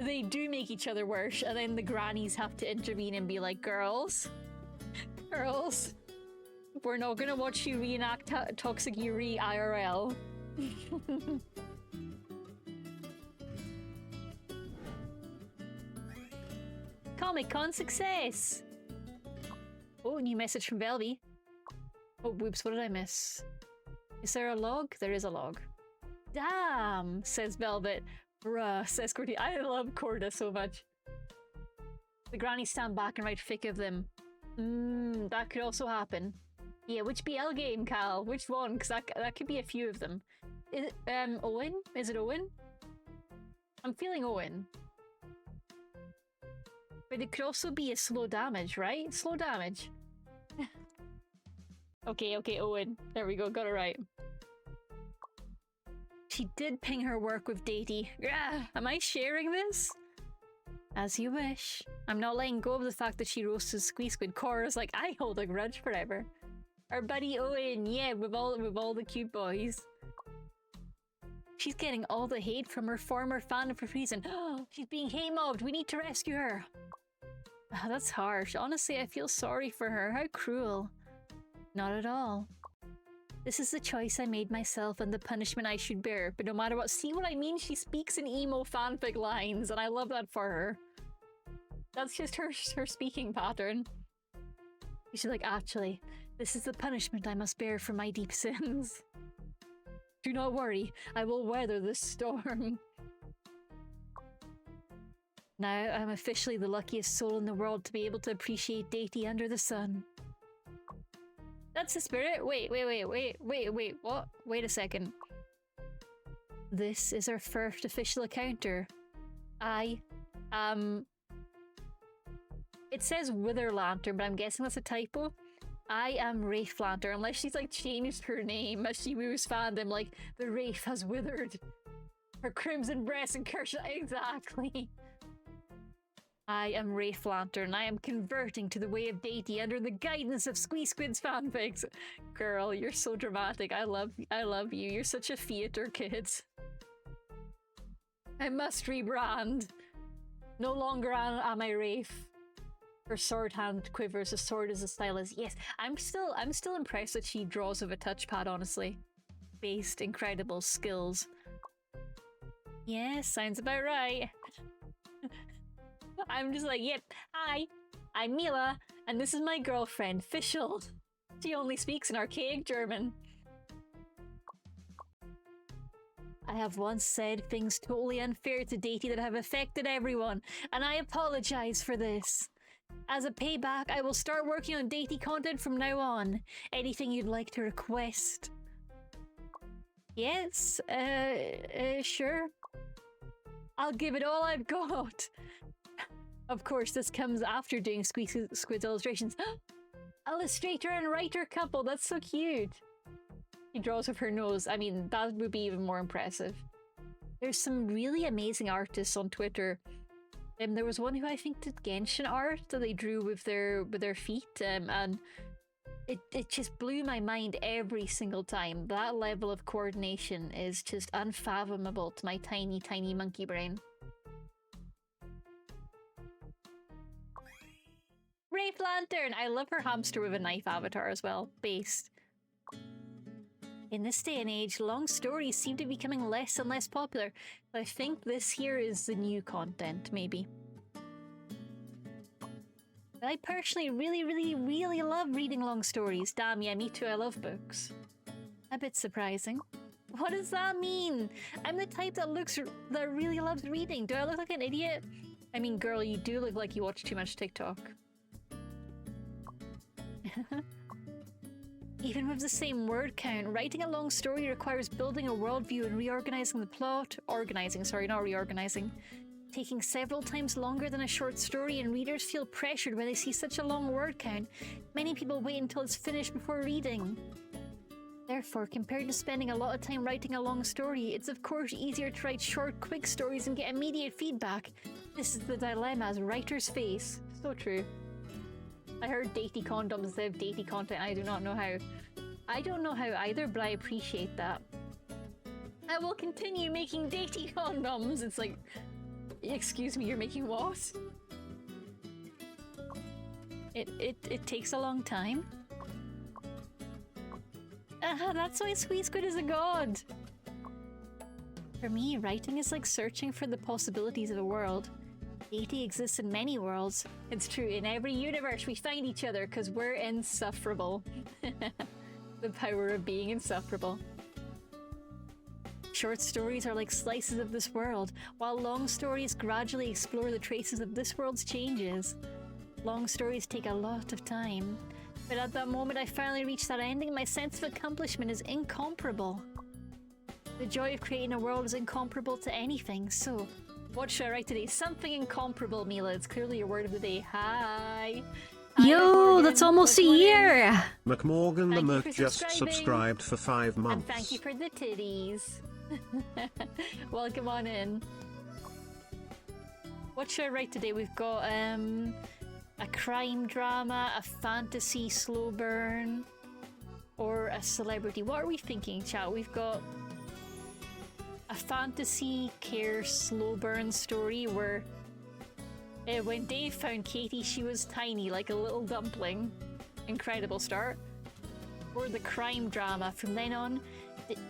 they do make each other worse, and then the grannies have to intervene and be like, girls, we're not gonna watch you reenact Toxic Yuri IRL. Comic-Con success! Oh, new message from Velvy. Oh, whoops, what did I miss? Is there a log? There is a log. Damn, says Velvet. Bruh, says Cordy. I love Corda so much. The grannies stand back and write fic of them. That could also happen. Yeah, which BL game, Cal? Which one? Because that could be a few of them. Is it, Owen? Is it Owen? I'm feeling Owen. But it could also be a slow damage, right? Slow damage. Okay, Owen. There we go, got it right. She did ping her work with Datey. Yeah, am I sharing this? As you wish. I'm not letting go of the fact that she roasted Squeak Squid. Cora's like, I hold a grudge forever. Our buddy Owen, yeah, with all the cute boys. She's getting all the hate from her former fan for reason. Oh, she's being hate mobbed. We need to rescue her. Oh, that's harsh. Honestly, I feel sorry for her. How cruel. Not at all. This is the choice I made myself and the punishment I should bear. But no matter what, see what I mean? She speaks in emo fanfic lines, and I love that for her. That's just her speaking pattern. She's like, actually, this is the punishment I must bear for my deep sins. Do not worry, I will weather this storm. Now I'm officially the luckiest soul in the world to be able to appreciate deity under the sun. That's the spirit? Wait, what? Wait a second. This is our first official encounter. It says Wither Lantern, but I'm guessing that's a typo. I am Wraith Lantern, unless she's like changed her name as she moves fandom, like the Wraith has withered. Her crimson breast and curse. Exactly. I am Wraith Lantern. I am converting to the way of deity under the guidance of Squee Squid's fanfics. Girl, you're so dramatic. I love you. You're such a theater kid. I must rebrand. No longer am I Wraith. Her sword hand quivers. The sword is as stylus. Yes, I'm still impressed that she draws with a touchpad. Honestly, based incredible skills. Yes, sounds about right. I'm just like, yep. Hi, I'm Mila, and this is my girlfriend, Fischl. She only speaks in archaic German. I have once said things totally unfair to deity that have affected everyone, and I apologize for this. As a payback, I will start working on deity content from now on. Anything you'd like to request? Yes, sure. I'll give it all I've got. Of course, this comes after doing Squid's illustrations. Illustrator and writer couple, that's so cute. She draws with her nose. I mean, that would be even more impressive. There's some really amazing artists on Twitter. There was one who I think did Genshin art that they drew with their feet, and it just blew my mind every single time. That level of coordination is just unfathomable to my tiny, tiny monkey brain. Wraith Lantern! I love her hamster with a knife avatar as well. Based. In this day and age, long stories seem to be becoming less and less popular. I think this here is the new content, maybe. But I personally really love reading long stories. Damn, yeah, me too, I love books. A bit surprising. What does that mean? I'm the type that really loves reading. Do I look like an idiot? I mean, girl, you do look like you watch too much TikTok. Even with the same word count, writing a long story requires building a worldview and reorganizing the plot. Sorry, not reorganizing. Taking several times longer than a short story, and readers feel pressured when they see such a long word count. Many people wait until it's finished before reading. Therefore, compared to spending a lot of time writing a long story, it's of course easier to write short, quick stories and get immediate feedback. This is the dilemma as writers face. So true. I heard deity condoms instead of deity content. I do not know how. I don't know how either, but I appreciate that. I will continue making deity condoms. It's like, excuse me, you're making what? It takes a long time. That's why Squee Squid is a god. For me, writing is like searching for the possibilities of a world. Deity exists in many worlds. It's true, in every universe we find each other because we're insufferable. The power of being insufferable. Short stories are like slices of this world, while long stories gradually explore the traces of this world's changes. Long stories take a lot of time, but at that moment I finally reached that ending, my sense of accomplishment is incomparable. The joy of creating a world is incomparable to anything, so what should I write today? Something incomparable, Mila. It's clearly your word of the day. Hi. Yo, that's almost a year! McMorgan the Merc just subscribed for 5 months. And thank you for the titties. Welcome on in. What should I write today? We've got a crime drama, a fantasy slow burn, or a celebrity. What are we thinking, chat? We've got a fantasy care slow burn story where when Dave found Katie, she was tiny, like a little dumpling. Incredible start. Or the crime drama. From then on,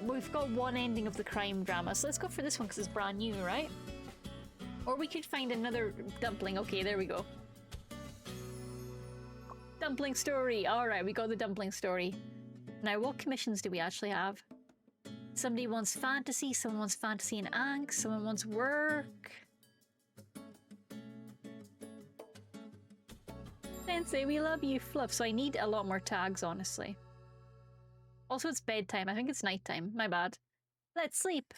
we've got one ending of the crime drama, so let's go for this one because it's brand new, right? Or we could find another dumpling. Okay, there we go. Dumpling story. Alright, we got the dumpling story. Now, what commissions do we actually have? Somebody wants fantasy, someone wants fantasy and angst, someone wants work. Sensei, we love you, Fluff. So I need a lot more tags, honestly. Also, it's bedtime. I think it's nighttime. My bad. Let's sleep.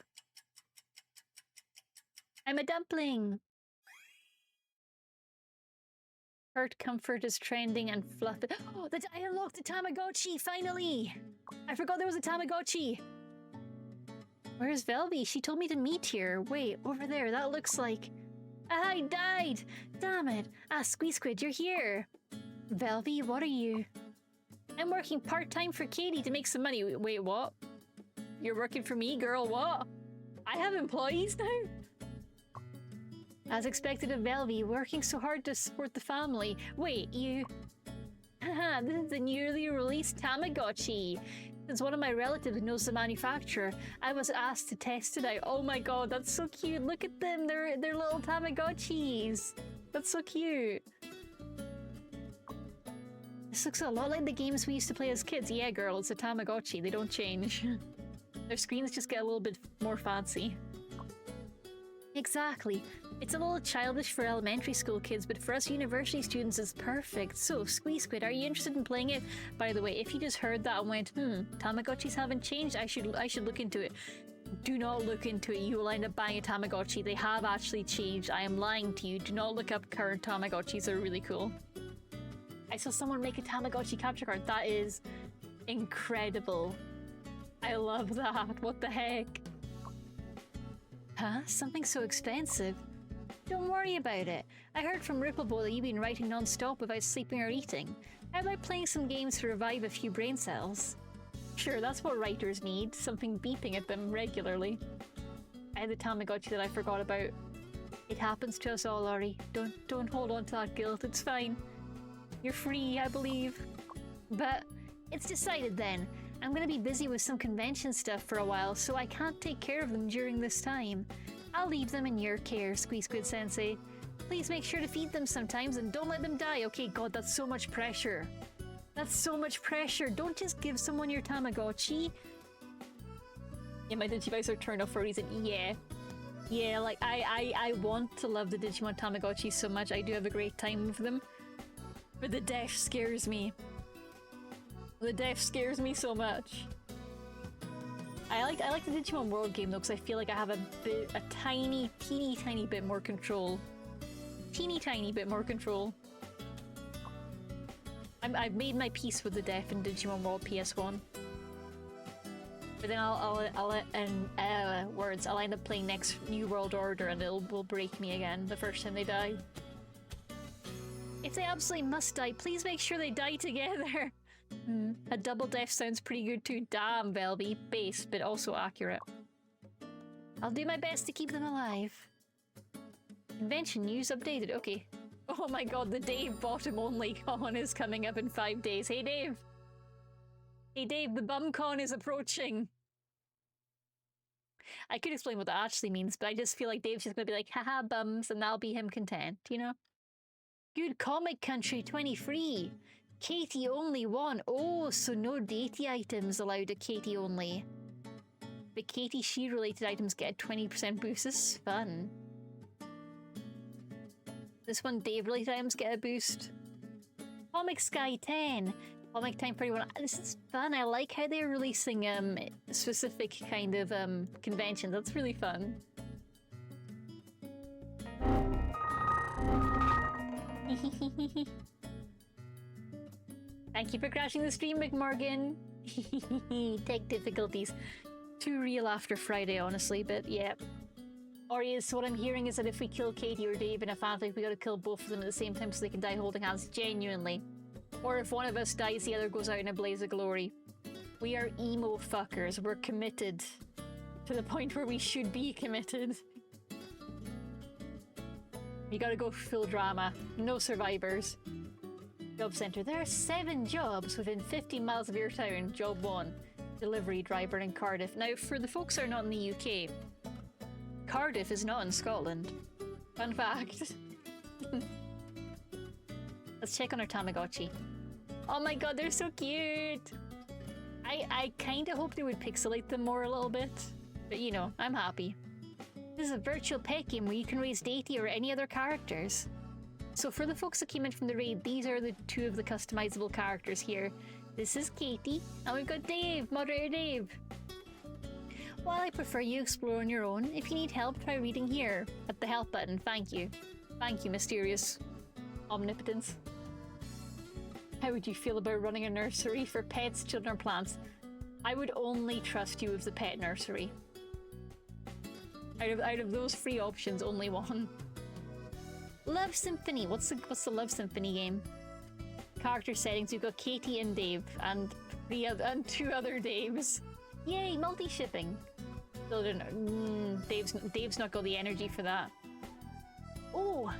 I'm a dumpling. Hurt comfort is trending and fluff. Oh, I unlocked the Tamagotchi, finally! I forgot there was a Tamagotchi. Where's Velvy? She told me to meet here. Wait, over there. That looks like... I died! Damn it! Ah, Squeak, you're here. Velvy, what are you? I'm working part-time for Katie to make some money. Wait, what? You're working for me, girl? What? I have employees now? As expected of Velvy, working so hard to support the family. Wait, you... Haha, this is the newly released Tamagotchi. Since one of my relatives knows the manufacturer, I was asked to test it out. Oh my god, that's so cute. Look at them. They're little Tamagotchis. That's so cute. This looks a lot like the games we used to play as kids. Yeah, girl, it's a Tamagotchi. They don't change. Their screens just get a little bit more fancy. Exactly. It's a little childish for elementary school kids, but for us university students, it's perfect. So, Squeak, are you interested in playing it? By the way, if you just heard that and went, Tamagotchis haven't changed, I should look into it. Do not look into it. You will end up buying a Tamagotchi. They have actually changed. I am lying to you. Do not look up current Tamagotchis. They're really cool. I saw someone make a Tamagotchi capture card. That is incredible. I love that. What the heck? Huh? Something so expensive? Don't worry about it. I heard from Rippleboy that you've been writing non-stop without sleeping or eating. How about playing some games to revive a few brain cells? Sure, that's what writers need. Something beeping at them regularly. I had the Tamagotchi that I forgot about. It happens to us all, Ori. Don't hold on to that guilt. It's fine. You're free, I believe. But it's decided then. I'm gonna be busy with some convention stuff for a while, so I can't take care of them during this time. I'll leave them in your care, Squeak Sensei. Please make sure to feed them sometimes and don't let them die. Okay, God, that's so much pressure. That's so much pressure. Don't just give someone your Tamagotchi. Yeah, my Digivice are turned off for a reason. Yeah. Yeah, like, I want to love the Digimon Tamagotchi so much. I do have a great time with them. But the death scares me. The death scares me so much. I like the Digimon World game though, because I feel like I have a teeny tiny bit more control. Teeny tiny bit more control. I've made my peace with the death in Digimon World PS1. But then I'll end up playing next New World Order and will break me again the first time they die. If they absolutely must die, please make sure they die together. A double death sounds pretty good too. Damn, Velvy. Base, but also accurate. I'll do my best to keep them alive. Convention news updated. Okay. Oh my god, the Dave bottom only con is coming up in 5 days. Hey Dave! Hey Dave, the bum con is approaching! I could explain what that actually means, but I just feel like Dave's just gonna be like, haha bums, and that'll be him content, you know? Good Comic Country 23! Katie only won. Oh, so no datey items allowed at Katie only. But Katie She related items get a 20% boost. This is fun. This one Dave related items get a boost. Comic Sky 10. Comic Time 31. This is fun. I like how they're releasing specific kind of conventions. That's really fun. Thank you for crashing the stream, McMorgan. Tech difficulties. Too real after Friday, honestly, but yeah. Ori, so what I'm hearing is that if we kill Katie or Dave in a fanfic, we gotta kill both of them at the same time so they can die holding hands, genuinely. Or if one of us dies, the other goes out in a blaze of glory. We are emo fuckers. We're committed. To the point where we should be committed. You gotta go full drama. No survivors. Job center. There are 7 jobs within 50 miles of your town. Job 1. Delivery driver in Cardiff. Now, for the folks who are not in the UK, Cardiff is not in Scotland. Fun fact. Let's check on our Tamagotchi. Oh my god, they're so cute! I kinda hope they would pixelate them more a little bit. But you know, I'm happy. This is a virtual pet game where you can raise Deity or any other characters. So for the folks that came in from the raid, these are the two of the customizable characters here. This is Katie, and we've got Dave, moderator Dave. While I prefer you explore on your own, if you need help, try reading here at the help button. Thank you. Thank you, mysterious omnipotence. How would you feel about running a nursery for pets, children, or plants? I would only trust you with the pet nursery. Out of those three options, only one. Love Symphony. What's the Love Symphony game? Character settings. We've got Katie and Dave, and two other Daves. Yay, multi-shipping. Still don't know. Dave's not got the energy for that. Oh,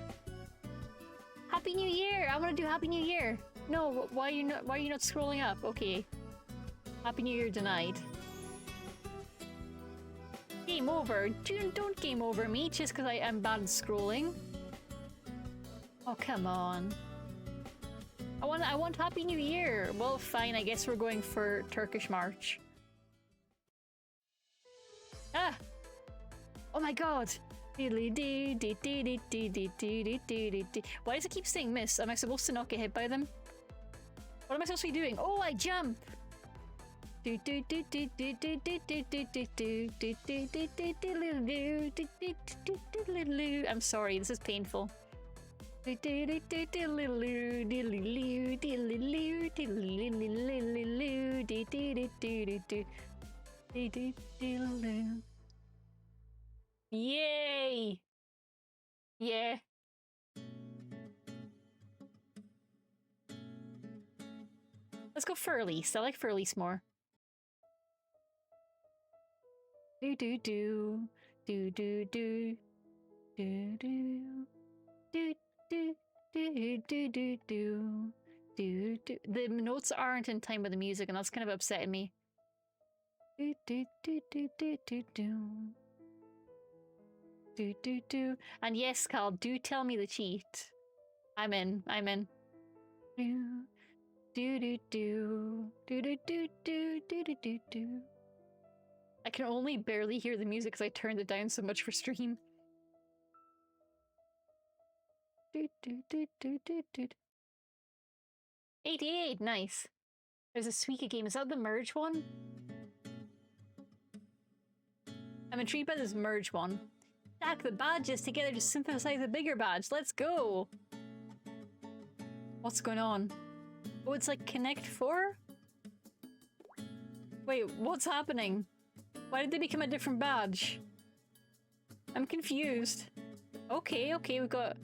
Happy New Year! I want to do Happy New Year. No, why are you not scrolling up? Okay. Happy New Year denied. Game over. Don't game over me just because I am bad at scrolling. Oh, come on. I want Happy New Year. Well, fine. I guess we're going for Turkish March. Ah! Oh my god! Why does it keep saying miss? Am I supposed to not get hit by them? What am I supposed to be doing? Oh, I jump! I'm sorry, this is painful. Yay! Yeah. Let's go Furlys. I like Furlys more. Do do do do do do do do do do do do do do do. The notes aren't in time with the music, and that's kind of upsetting me. Do do do do do do do do do do. And yes, Carl, do tell me the cheat. I'm in. I'm in. Do do do do do do do do do do do. I can only barely hear the music because I turned it down so much for stream. Do, do, do, do, do, do. 88, nice. There's a Suika game. Is that the merge one? I'm intrigued by this merge one. Stack the badges together to synthesize a bigger badge. Let's go! What's going on? Oh, it's like Connect 4? Wait, what's happening? Why did they become a different badge? I'm confused. Okay, okay, we got...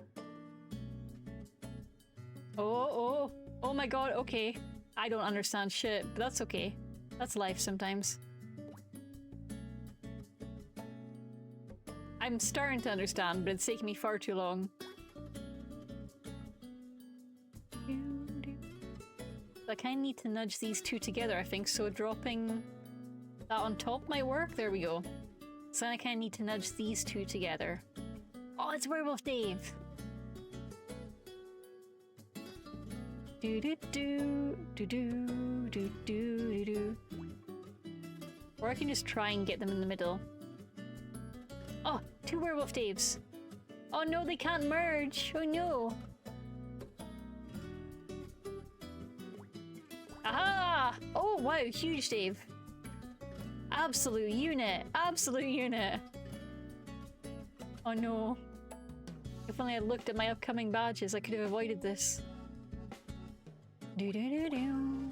Oh my god, okay. I don't understand shit, but that's okay. That's life sometimes. I'm starting to understand, but it's taking me far too long. I kind of need to nudge these two together, I think, so dropping that on top might work. There we go. So I kind of need to nudge these two together. Oh, it's Werewolf Dave! Do do do do do do do do. Or I can just try and get them in the middle. Oh, two Werewolf Daves. Oh no, they can't merge. Oh no. Aha! Oh wow, huge Dave. Absolute unit. Absolute unit. Oh no. If only I looked at my upcoming badges, I could have avoided this. Do-do-do-do.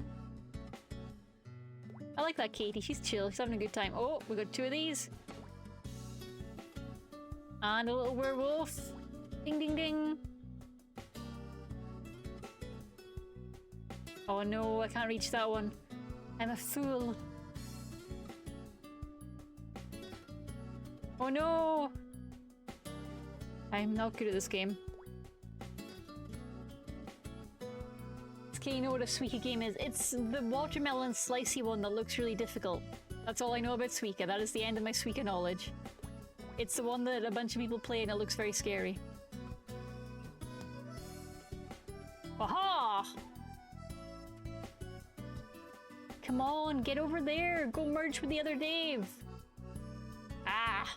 I like that Katie. She's chill. She's having a good time. Oh, we got two of these. And a little werewolf. Ding, ding, ding. Oh no, I can't reach that one. I'm a fool. Oh no! I'm not good at this game. Okay, you know what a Suika game is? It's the watermelon slicey one that looks really difficult. That's all I know about Suika. That is the end of my Suika knowledge. It's the one that a bunch of people play and it looks very scary. Aha! Come on, get over there! Go merge with the other Dave! Ah!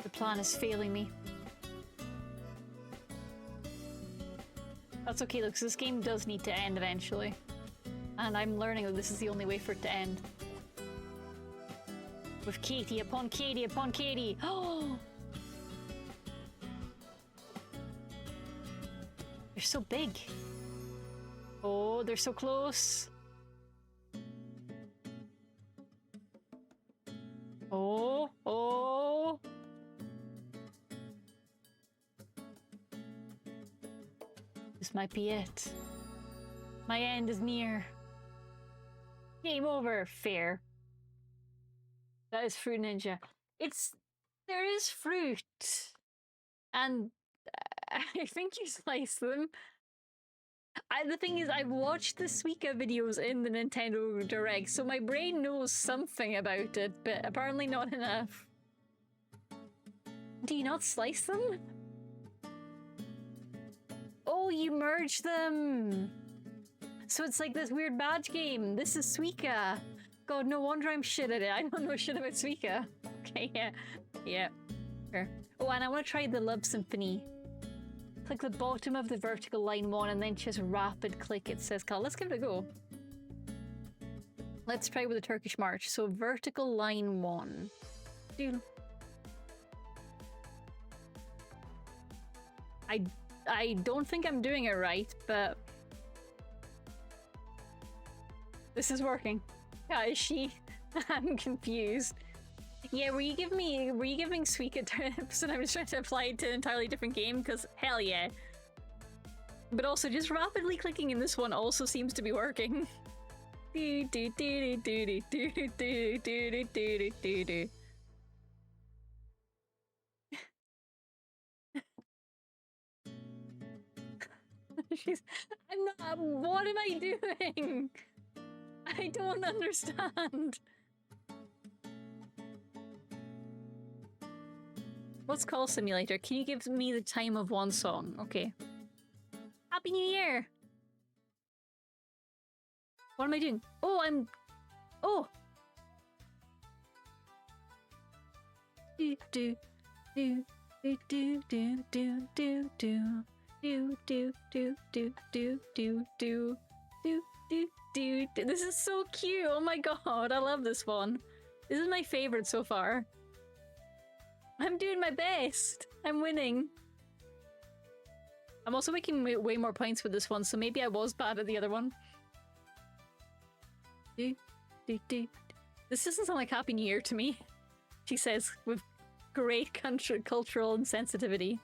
The plan is failing me. That's okay though, because this game does need to end eventually. And I'm learning that this is the only way for it to end. With Katie upon Katie upon Katie. Oh! They're so big. Oh, they're so close. Oh, oh. This might be it. My end is near. Game over. Fair. That is Fruit Ninja. There is fruit. And I think you slice them. The thing is, I've watched the Suika videos in the Nintendo Direct, so my brain knows something about it, but apparently not enough. Do you not slice them? Oh, you merge them! So it's like this weird badge game. This is Suika. God, no wonder I'm shit at it. I don't know shit about Suika. Okay, yeah. Yeah. Sure. Oh, and I want to try the Love Symphony. Click the bottom of the vertical line 1 and then just rapid click it says call. Let's give it a go. Let's try with the Turkish March. So vertical line 1. Dude. I don't think I'm doing it right, but this is working. Yeah, is she? I'm confused. Yeah, were you giving Suika tips and I was trying to apply it to an entirely different game? Because hell yeah. But also just rapidly clicking in this one also seems to be working. Do do do do do do do do do do do. I'm not. What am I doing? I don't understand. What's Call Simulator? Can you give me the time of one song? Okay. Happy New Year! What am I doing? Oh, Oh! Do do do do do do do do do do do do do do do do do do. This is so cute! Oh my god, I love this one. This is my favorite so far. I'm doing my best. I'm winning. I'm also making way more points with this one, so maybe I was bad at the other one. Do, do, do. This doesn't sound like Happy New Year to me, she says with great cultural insensitivity.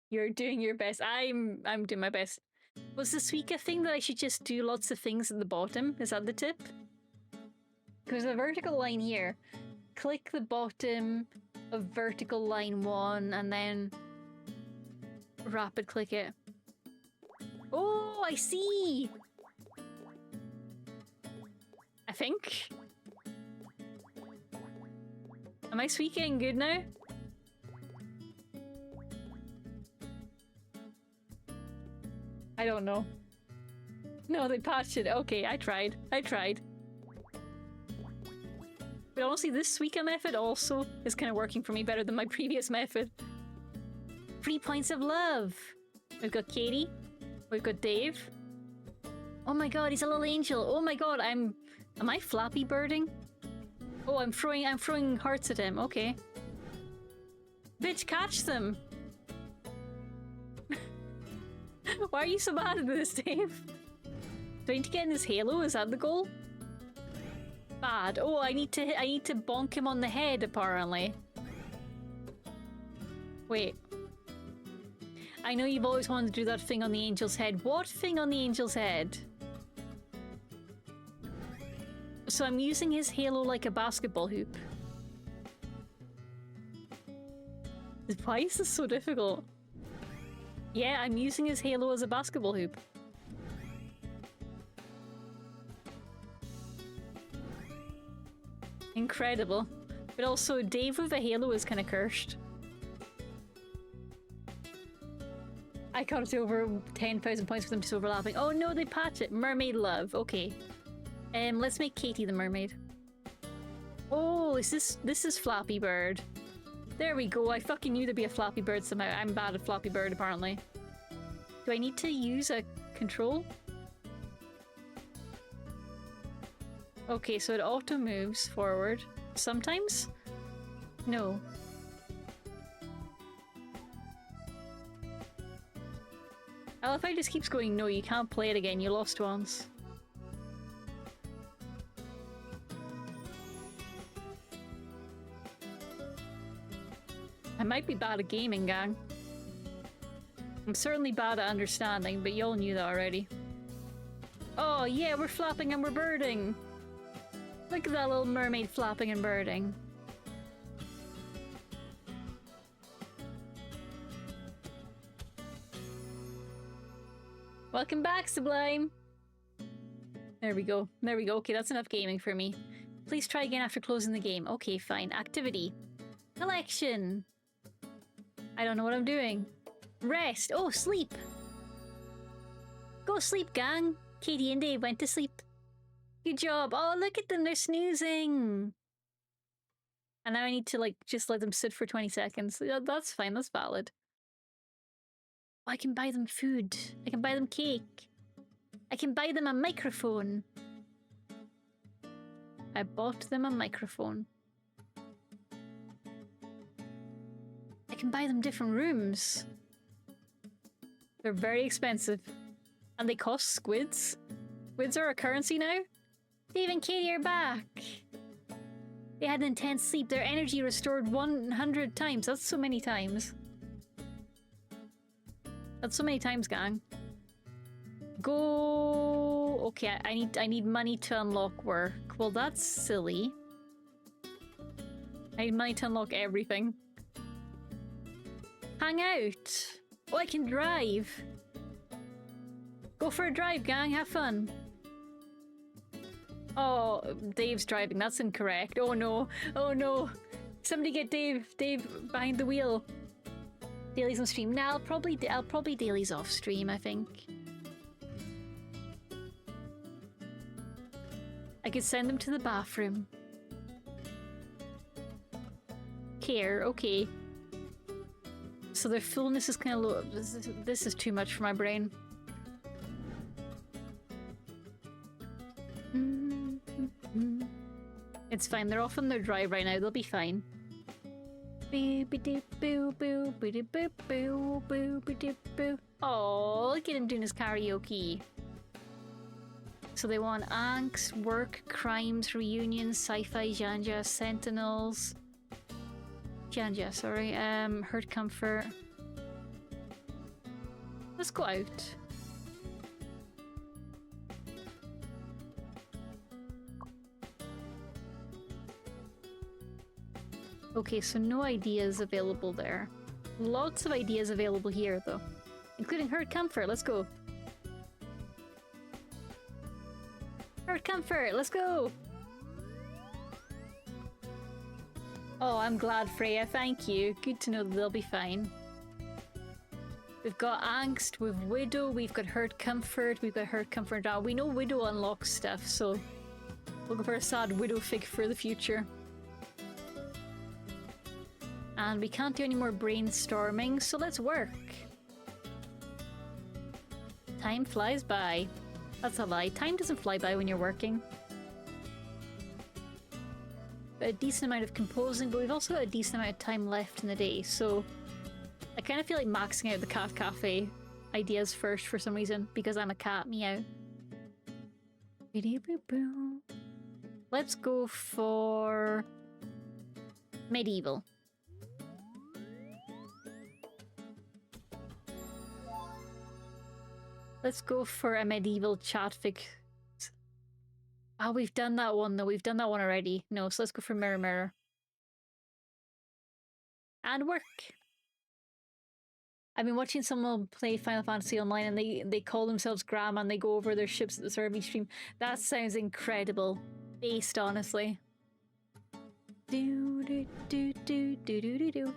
You're doing your best. I'm doing my best. Was the Suika thing that I should just do lots of things at the bottom? Is that the tip? There's a vertical line here. Click the bottom of vertical line 1 and then rapid click it. Oh, I see! I think. Am I Suikaing good now? I don't know. No, they patched it. Okay, I tried. But honestly, this Suika method also is kind of working for me better than my previous method. 3 points of love. We've got Katie. We've got Dave. Oh my god, he's a little angel. Oh my god, am I Flappy Birding? Oh, I'm throwing hearts at him. Okay. Bitch, catch them. Why are you so bad at this, Dave? Do I need to get in his halo? Is that the goal? Bad. Oh, I need to bonk him on the head, apparently. Wait. I know you've always wanted to do that thing on the angel's head. What thing on the angel's head? So I'm using his halo like a basketball hoop. Why is this so difficult? Yeah, I'm using his halo as a basketball hoop. Incredible. But also, Dave with a halo is kind of cursed. I got it to over 10,000 points for them just overlapping. Oh no, they patch it. Mermaid love. Okay. Let's make Katie the mermaid. Oh, this is Flappy Bird. There we go. I fucking knew there'd be a Flappy Bird somehow. I'm bad at Flappy Bird apparently. Do I need to use a control? Okay, so it auto moves forward. Sometimes? No. Alpha just keeps going, no, you can't play it again, you lost once. I might be bad at gaming, gang. I'm certainly bad at understanding, but y'all knew that already. Oh yeah, we're flapping and we're birding! Look at that little mermaid flapping and birding. Welcome back, Sublime! There we go. There we go. Okay, that's enough gaming for me. Please try again after closing the game. Okay, fine. Activity. Collection. I don't know what I'm doing. Rest. Oh, sleep. Go sleep, gang. Katie and Dave went to sleep. Good job. Oh, look at them. They're snoozing. And now I need to, like, just let them sit for 20 seconds. That's fine. That's valid. Oh, I can buy them food. I can buy them cake. I can buy them a microphone. I bought them a microphone. I can buy them different rooms. They're very expensive. And they cost squids. Squids are a currency now? Dave and Katie are back. They had intense sleep. Their energy restored 100 times. That's so many times. That's so many times, gang. Go. Okay, I need money to unlock work. Well, that's silly. I need money to unlock everything. Hang out. Oh, I can drive. Go for a drive, gang. Have fun. Oh, Dave's driving. That's incorrect. Oh no. Oh no. Somebody get Dave. Dave behind the wheel. Dailies on stream. Nah, I'll probably dailies off stream, I think. I could send them to the bathroom. Care, okay. So their fullness is kind of low. This is too much for my brain. It's fine, they're off on their drive right now, they'll be fine. Oh, look at him doing his karaoke. So they want angst, work, crimes, reunions, sci-fi, Janja, sentinels. Janja, sorry. Hurt, comfort. Let's go out. Okay, so no ideas available there. Lots of ideas available here, though. Including hurt, comfort. Let's go. Hurt, comfort. Let's go. Oh, I'm glad, Freya. Thank you. Good to know that they'll be fine. We've got angst, we've widow, we've got hurt, comfort, we've got hurt, comfort now. We know widow unlocks stuff, so we'll go for a sad widow fig for the future. And we can't do any more brainstorming, so let's work. Time flies by. That's a lie. Time doesn't fly by when you're working. But a decent amount of composing, but we've also got a decent amount of time left in the day, so I kind of feel like maxing out the cat cafe ideas first for some reason, because I'm a cat, meow. Let's go for medieval. Let's go for a medieval chat fig. Oh, we've done that one though. We've done that one already. No, so let's go for mirror mirror. And work. I've been watching someone play Final Fantasy Online and they call themselves Grandma and they go over their ships at the start of each stream. That sounds incredible. Based, honestly. Do do do do do do do do.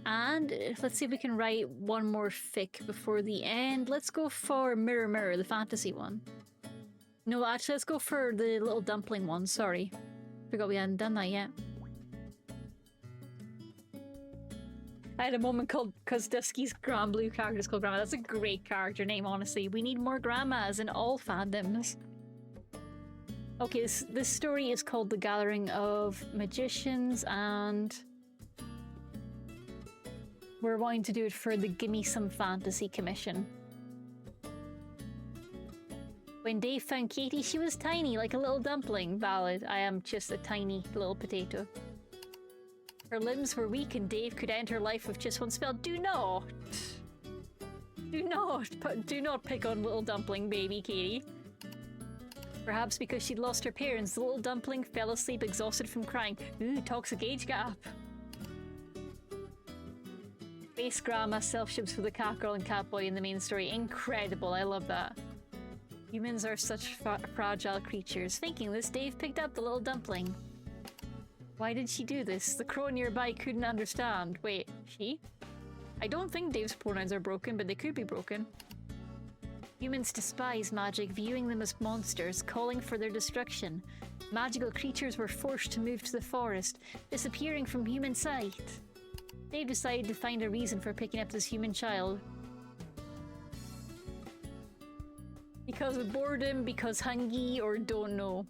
And let's see if we can write one more fic before the end. Let's go for Mirror Mirror, the fantasy one. No, actually, let's go for the little dumpling one. Sorry. Forgot we hadn't done that yet. I had a moment called because Dusky's Grand Blue character is called Grandma. That's a great character name, honestly. We need more grandmas in all fandoms. Okay, this story is called The Gathering of Magicians, and we're wanting to do it for the Gimme Some Fantasy Commission. When Dave found Katie, she was tiny, like a little dumpling. Valid. I am just a tiny little potato. Her limbs were weak and Dave could end her life with just one spell. Do not pick on little dumpling baby Katie. Perhaps because she'd lost her parents, the little dumpling fell asleep exhausted from crying. Ooh, toxic age gap. Base grandma self-ships for the cat girl and cat boy in the main story. Incredible, I love that. Humans are such fragile creatures. Thinking this, Dave picked up the little dumpling. Why did she do this? The crow nearby couldn't understand. Wait, she? I don't think Dave's pronouns are broken, but they could be broken. Humans despise magic, viewing them as monsters, calling for their destruction. Magical creatures were forced to move to the forest, disappearing from human sight. Dave decided to find a reason for picking up this human child. Because of boredom, because hungry, or don't know.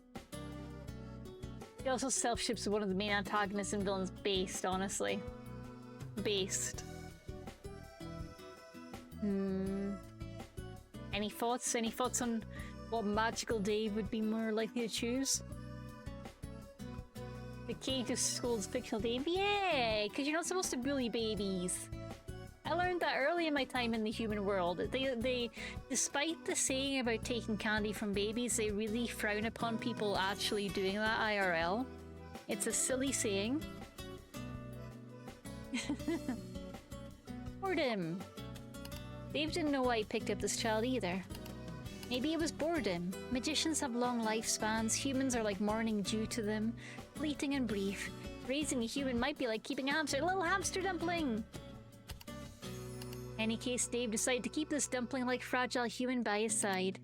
He also self-ships with one of the main antagonists and villains. Based, honestly. Based. Any thoughts? Any thoughts on what magical Dave would be more likely to choose? The Cage of Scold's fictional Dave? Yeah! Because you're not supposed to bully babies. I learned that early in my time in the human world. They, despite the saying about taking candy from babies, they really frown upon people actually doing that IRL. It's a silly saying. Boredom. Dave didn't know why he picked up this child either. Maybe it was boredom. Magicians have long lifespans. Humans are like morning dew to them, fleeting and brief. Raising a human might be like keeping a hamster. A little hamster dumpling! In any case, Dave decided to keep this dumpling-like fragile human by his side.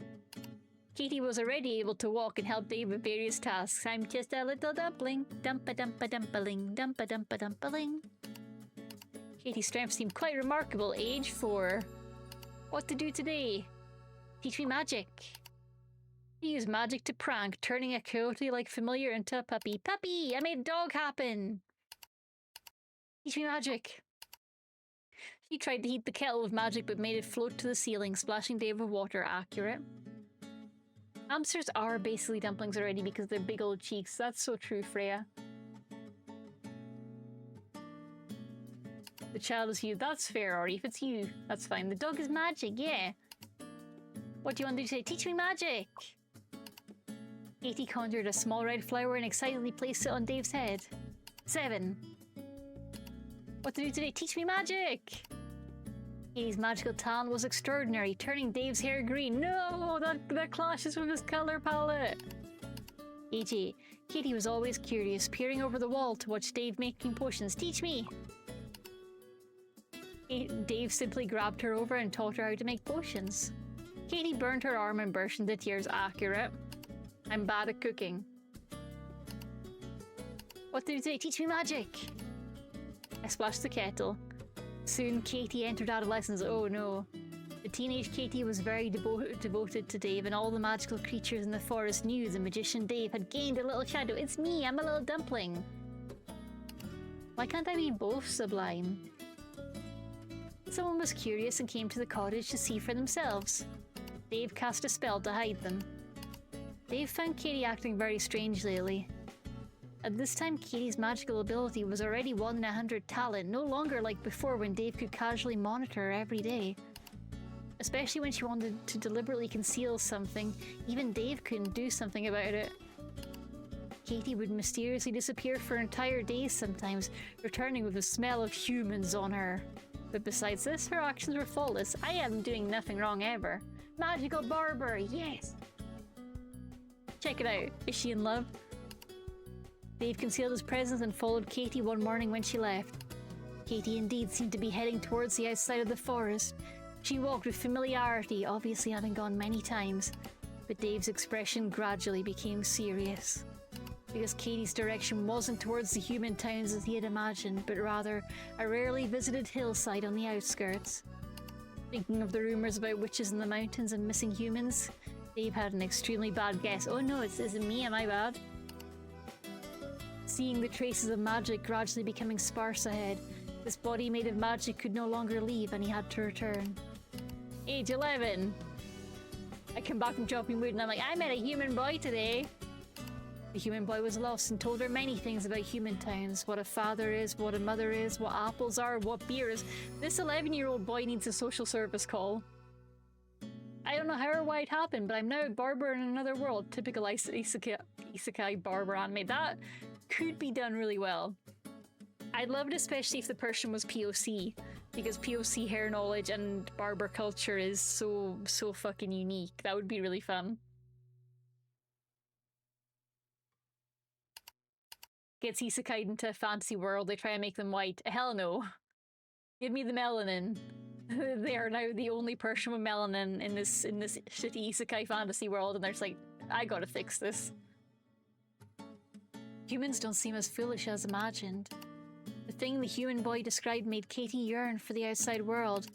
Katie was already able to walk and help Dave with various tasks. I'm just a little dumpling. Dumpa-dumpa-dumpaling. Dumpa-dumpa-dumpaling. Katie's strength seemed quite remarkable. Age 4. What to do today? Teach me magic. He used magic to prank, turning a coyote-like familiar into a puppy. Puppy! I made dog happen! Teach me magic. She tried to heat the kettle with magic but made it float to the ceiling, splashing Dave with water. Accurate. Hamsters are basically dumplings already because they're big old cheeks. That's so true, Freya. The child is you. That's fair, Ori. If it's you, that's fine. The dog is magic, yeah. What do you want to do today? Teach me magic! Katie conjured a small red flower and excitedly placed it on Dave's head. 7. What to do today? Teach me magic! Katie's magical talent was extraordinary, turning Dave's hair green. No! That clashes with his colour palette! 8. Katie was always curious, peering over the wall to watch Dave making potions. Teach me! Dave simply grabbed her over and taught her how to make potions. Katie burned her arm and burst into tears. Accurate. I'm bad at cooking. What did you say? Teach me magic! I splashed the kettle. Soon Katie entered adolescence. Oh no. The teenage Katie was very devoted to Dave, and all the magical creatures in the forest knew the magician Dave had gained a little shadow. It's me, I'm a little dumpling. Why can't I be both sublime? Someone was curious and came to the cottage to see for themselves. Dave cast a spell to hide them. Dave found Katie acting very strange lately. At this time, Katie's magical ability was already 1 in 100 talent, no longer like before when Dave could casually monitor her every day. Especially when she wanted to deliberately conceal something, even Dave couldn't do something about it. Katie would mysteriously disappear for entire days sometimes, returning with the smell of humans on her. But besides this, her actions were flawless. I am doing nothing wrong ever. Magical barber, yes! Check it out. Is she in love? Dave concealed his presence and followed Katie one morning when she left. Katie indeed seemed to be heading towards the outside of the forest. She walked with familiarity, obviously having gone many times. But Dave's expression gradually became serious. Because Katie's direction wasn't towards the human towns as he had imagined, but rather a rarely visited hillside on the outskirts. Thinking of the rumors about witches in the mountains and missing humans, Dave had an extremely bad guess. Oh no, is it me? Am I bad? Seeing the traces of magic gradually becoming sparse ahead, this body made of magic could no longer leave and he had to return. Age 11. I come back from chopping wood and I'm like, I met a human boy today. The human boy was lost and told her many things about human towns. What a father is, what a mother is, what apples are, what beer is. This 11-year-old boy needs a social service call. I don't know how or why it happened, but I'm now a barber in another world. Typical isekai barber anime. That could be done really well. I'd love it especially if the person was POC, because POC hair knowledge and barber culture is so fucking unique. That would be really fun. Gets isekai into a fantasy world, they try and make them white. Hell no. Give me the melanin. They are now the only person with melanin in this shitty isekai fantasy world, and they're just like, I gotta fix this. Humans don't seem as foolish as imagined. The thing the human boy described made Katie yearn for the outside world.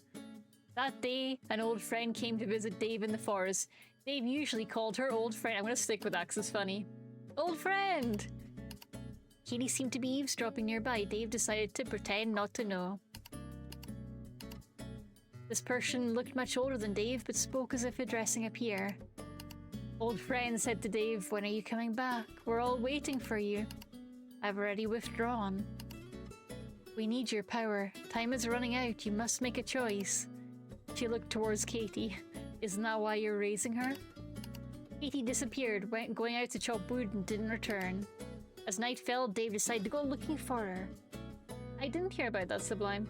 That day, an old friend came to visit Dave in the forest. Dave usually called her old friend. I'm gonna stick with that 'cause it's funny. Old friend! Katie seemed to be eavesdropping nearby. Dave decided to pretend not to know. This person looked much older than Dave, but spoke as if addressing a peer. Old friend said to Dave, when are you coming back? We're all waiting for you. I've already withdrawn. We need your power. Time is running out. You must make a choice. She looked towards Katie. Isn't that why you're raising her? Katie disappeared, went going out to chop wood and didn't return. As night fell, Dave decided to go looking for her. I didn't hear about that, Sublime.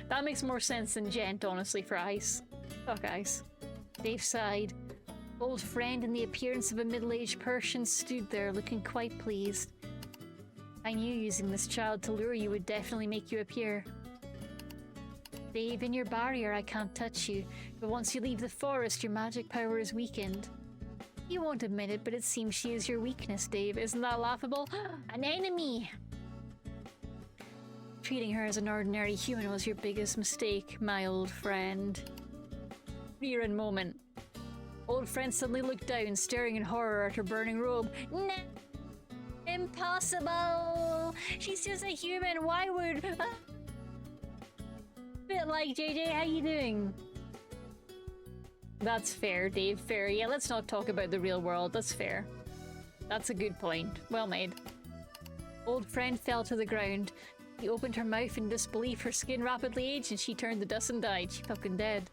That makes more sense than Gent, honestly, for Ice. Fuck Ice. Dave sighed. Old friend in the appearance of a middle-aged Persian stood there looking quite pleased. I knew using this child to lure you would definitely make you appear. Dave, in your barrier I can't touch you, but once you leave the forest your magic power is weakened. You won't admit it, but it seems she is your weakness, Dave. Isn't that laughable? An enemy! Treating her as an ordinary human was your biggest mistake, my old friend. Rerun moment. Old friend suddenly looked down, staring in horror at her burning robe. No! Impossible! She's just a human, why would... Bit like JJ, how you doing? That's fair, Dave, fair. Yeah, let's not talk about the real world, that's fair. That's a good point. Well made. Old friend fell to the ground. He opened her mouth in disbelief. Her skin rapidly aged and she turned to dust and died. She fucking dead.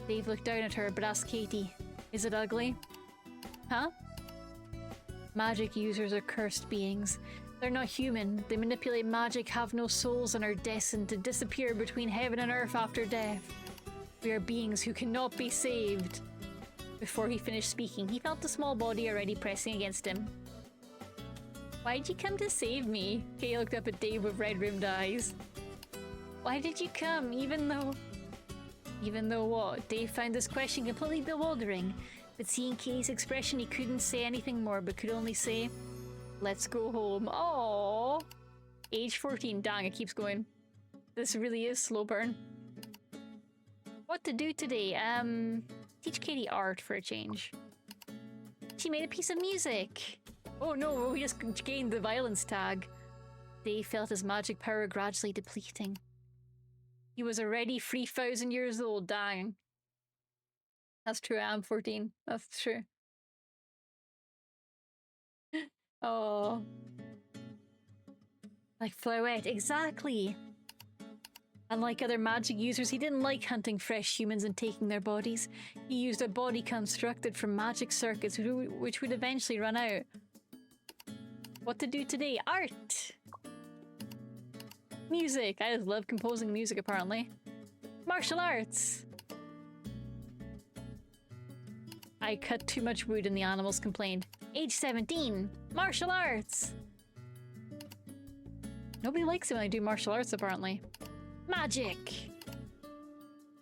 Dave looked down at her but asked Katie, is it ugly? Huh? Magic users are cursed beings. They're not human. They manipulate magic, have no souls, and are destined to disappear between heaven and earth after death. We are beings who cannot be saved. Before he finished speaking, he felt the small body already pressing against him. Why'd you come to save me? Kay looked up at Dave with red-rimmed eyes. Why did you come, even though... Even though what? Dave found this question completely bewildering, but seeing Kay's expression he couldn't say anything more but could only say, let's go home. Aww. Age 14. Dang, it keeps going. This really is slow burn. What to do today? Teach Katie art for a change. She made a piece of music. Oh no, we just gained the violence tag. Dave felt his magic power gradually depleting. He was already 3,000 years old, dang. That's true, I am 14. That's true. Oh. Like Flowette, exactly! Unlike other magic users, he didn't like hunting fresh humans and taking their bodies. He used a body constructed from magic circuits, which would eventually run out. What to do today? Art! Music! I just love composing music, apparently. Martial arts! I cut too much wood and the animals complained. Age 17! Martial arts! Nobody likes it when I do martial arts, apparently. Magic!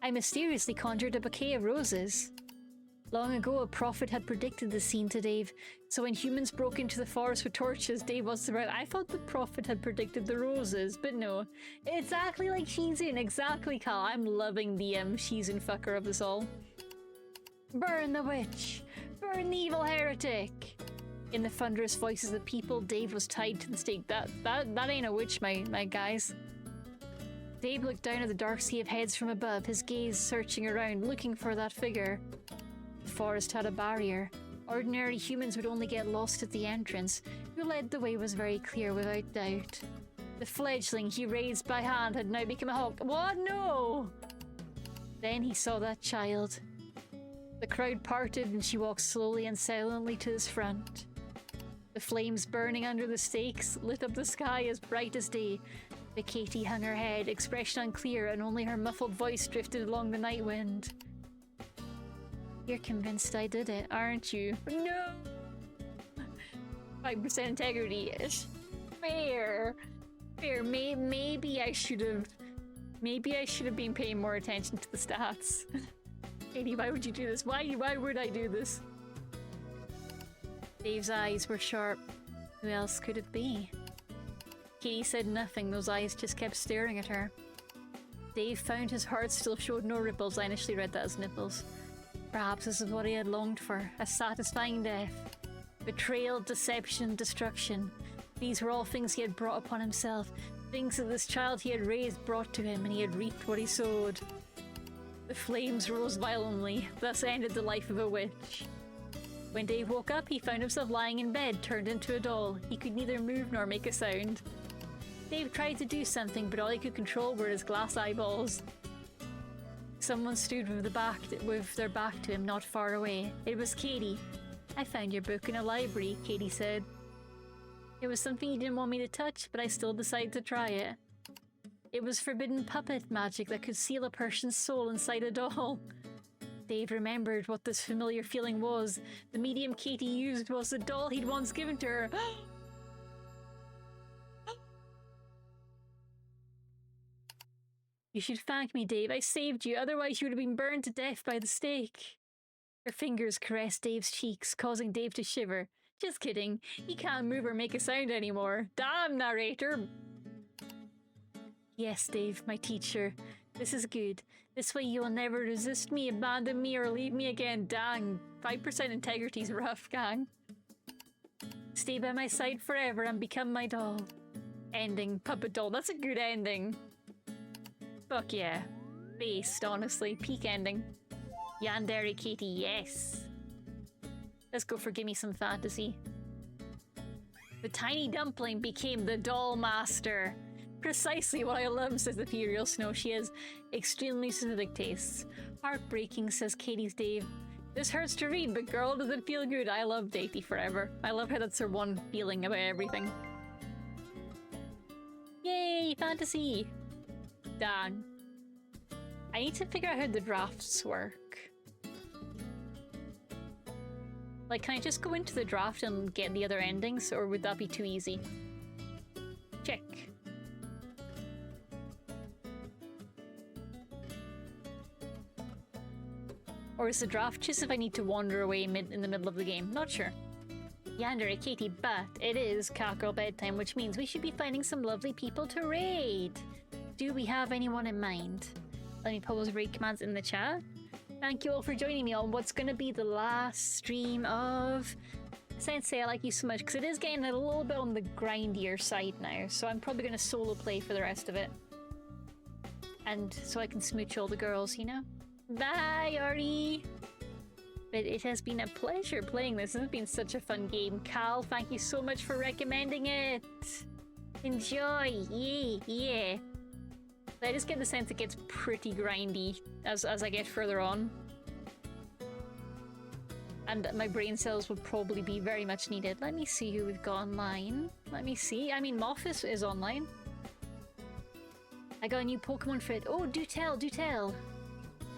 I mysteriously conjured a bouquet of roses. Long ago, a prophet had predicted the scene to Dave, so when humans broke into the forest with torches, Dave was surprised. I thought the prophet had predicted the roses, but no. Exactly like Shizun, exactly, Cal. I'm loving the Shizun fucker of this all. Burn the witch! Burn the evil heretic! In the thunderous voices of the people, Dave was tied to the stake. That ain't a witch, my guys. Dave looked down at the dark sea of heads from above, his gaze searching around, looking for that figure. The forest had a barrier. Ordinary humans would only get lost at the entrance. Who led the way was very clear without doubt. The fledgling he raised by hand had now become a hawk. What? No! Then he saw that child. The crowd parted and she walked slowly and silently to his front. The flames burning under the stakes lit up the sky as bright as day. But Katie hung her head, expression unclear, and only her muffled voice drifted along the night wind. You're convinced I did it, aren't you? No! 5% integrity. Fair. Fair. Maybe I should have been paying more attention to the stats. Katie, why would you do this? Why would I do this? Dave's eyes were sharp. Who else could it be? Katie said nothing, those eyes just kept staring at her. Dave found his heart still showed no ripples. I initially read that as nipples. Perhaps this is what he had longed for, a satisfying death. Betrayal, deception, destruction. These were all things he had brought upon himself, things that this child he had raised brought to him, and he had reaped what he sowed. The flames rose violently, thus ended the life of a witch. When Dave woke up, he found himself lying in bed, turned into a doll. He could neither move nor make a sound. Dave tried to do something, but all he could control were his glass eyeballs. Someone stood with their back to him, not far away. It was Katie. I found your book in a library, Katie said. It was something you didn't want me to touch, but I still decided to try it. It was forbidden puppet magic that could seal a person's soul inside a doll. Dave remembered what this familiar feeling was. The medium Katie used was the doll he'd once given to her. You should thank me, Dave. I saved you, otherwise you would have been burned to death by the stake. Her fingers caressed Dave's cheeks, causing Dave to shiver. Just kidding. He can't move or make a sound anymore. Damn, narrator! Yes, Dave, my teacher. This is good. This way you will never resist me, abandon me, or leave me again. Dang, 5% integrity's rough, gang. Stay by my side forever and become my doll. Ending. Puppet doll. That's a good ending. Fuck yeah. Based, honestly. Peak ending. Yandere Katie, yes. Let's go for Gimme Some Fantasy. The tiny dumpling became the doll master. Precisely what I love, says Ethereal Snow. She has extremely specific tastes. Heartbreaking, says Katie's Dave. This hurts to read, but girl, does it feel good? I love Datey forever. I love how that's her one feeling about everything. Yay, fantasy! Dang. I need to figure out how the drafts work. Like, can I just go into the draft and get the other endings, or would that be too easy? Check. Or is the draft just if I need to wander away in the middle of the game? Not sure. Yandere Katie, but it is Cowgirl bedtime, which means we should be finding some lovely people to raid. Do we have anyone in mind? Let me post raid commands in the chat. Thank you all for joining me on what's going to be the last stream of Sensei. I like you so much, because it is getting a little bit on the grindier side now, so I'm probably going to solo play for the rest of it. And so I can smooch all the girls, you know? Bye, Ari! But it has been a pleasure playing this. This has been such a fun game. Cal, thank you so much for recommending it. Enjoy! Yeah. I just get the sense it gets pretty grindy as I get further on. And my brain cells would probably be very much needed. Let me see who we've got online. Let me see. I mean, Moth is online. I got a new Pokemon fit. Oh, do tell.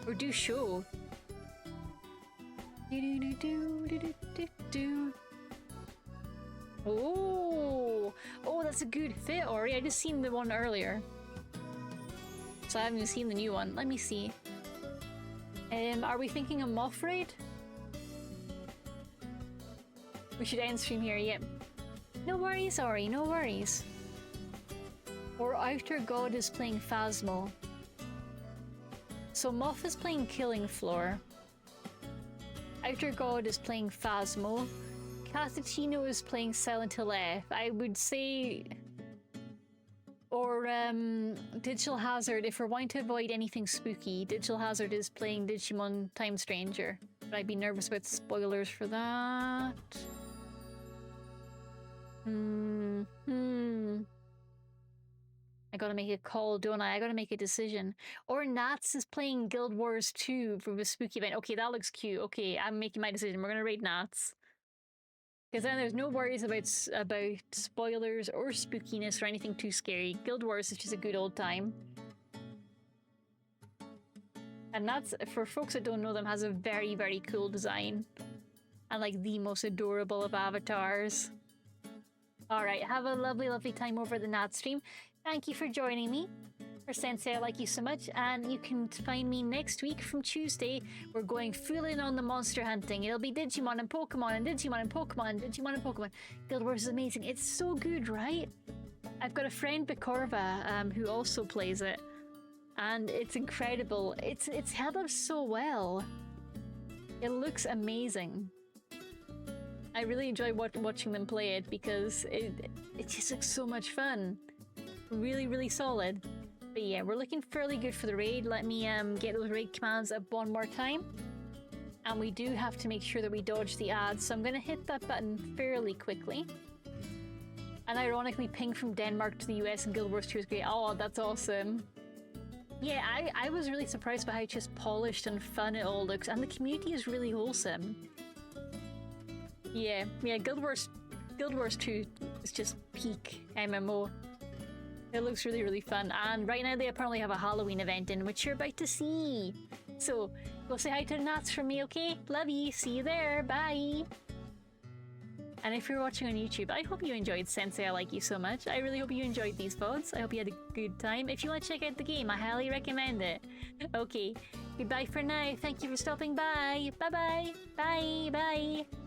Or do show. Oh, that's a good fit, Ori. I just seen the one earlier. So I haven't even seen the new one. Let me see. Are we thinking a moth raid? We should end stream here, yep. No worries, Ori, no worries. Or Outer God is playing Phasmo. So Moth is playing Killing Floor. Outer God is playing Phasmo. Catachino is playing Silent Hill F. I would say... Or Digital Hazard, if we're wanting to avoid anything spooky, Digital Hazard is playing Digimon Time Stranger. But I'd be nervous about spoilers for that. I gotta make a call, don't I? I gotta make a decision. Or Nats is playing Guild Wars 2 for the spooky event. Okay, that looks cute. Okay, I'm making my decision. We're gonna raid Nats. Because then there's no worries about spoilers or spookiness or anything too scary. Guild Wars is just a good old time. And Nats, for folks that don't know them, has a very, very cool design. And like the most adorable of avatars. Alright, have a lovely, lovely time over the Nat stream. Thank you for joining me. For Sensei, I like you so much. And you can find me next week from Tuesday. We're going full in on the monster hunting. It'll be Digimon and Pokemon and Digimon and Pokemon and Digimon and Pokemon. Guild Wars is amazing. It's so good, right? I've got a friend, Bikorva, who also plays it. And it's incredible. It's held up so well. It looks amazing. I really enjoy watching them play it because it just looks so much fun. Really, really solid. But yeah, we're looking fairly good for the raid. Let me get those raid commands up one more time. And we do have to make sure that we dodge the ads, so I'm going to hit that button fairly quickly. And ironically, ping from Denmark to the US and Guild Wars 2 is great. Oh, that's awesome. Yeah, I was really surprised by how just polished and fun it all looks, and the community is really wholesome. Yeah, Guild Wars 2 is just peak MMO. It looks really, really fun. And right now they apparently have a Halloween event in which you're about to see. So, go say hi to the Nats from me, okay? Love you. See you there. Bye. And if you're watching on YouTube, I hope you enjoyed Sensei. I like you so much. I really hope you enjoyed these VODs. I hope you had a good time. If you want to check out the game, I highly recommend it. Okay, goodbye for now. Thank you for stopping by. Bye-bye. Bye. Bye.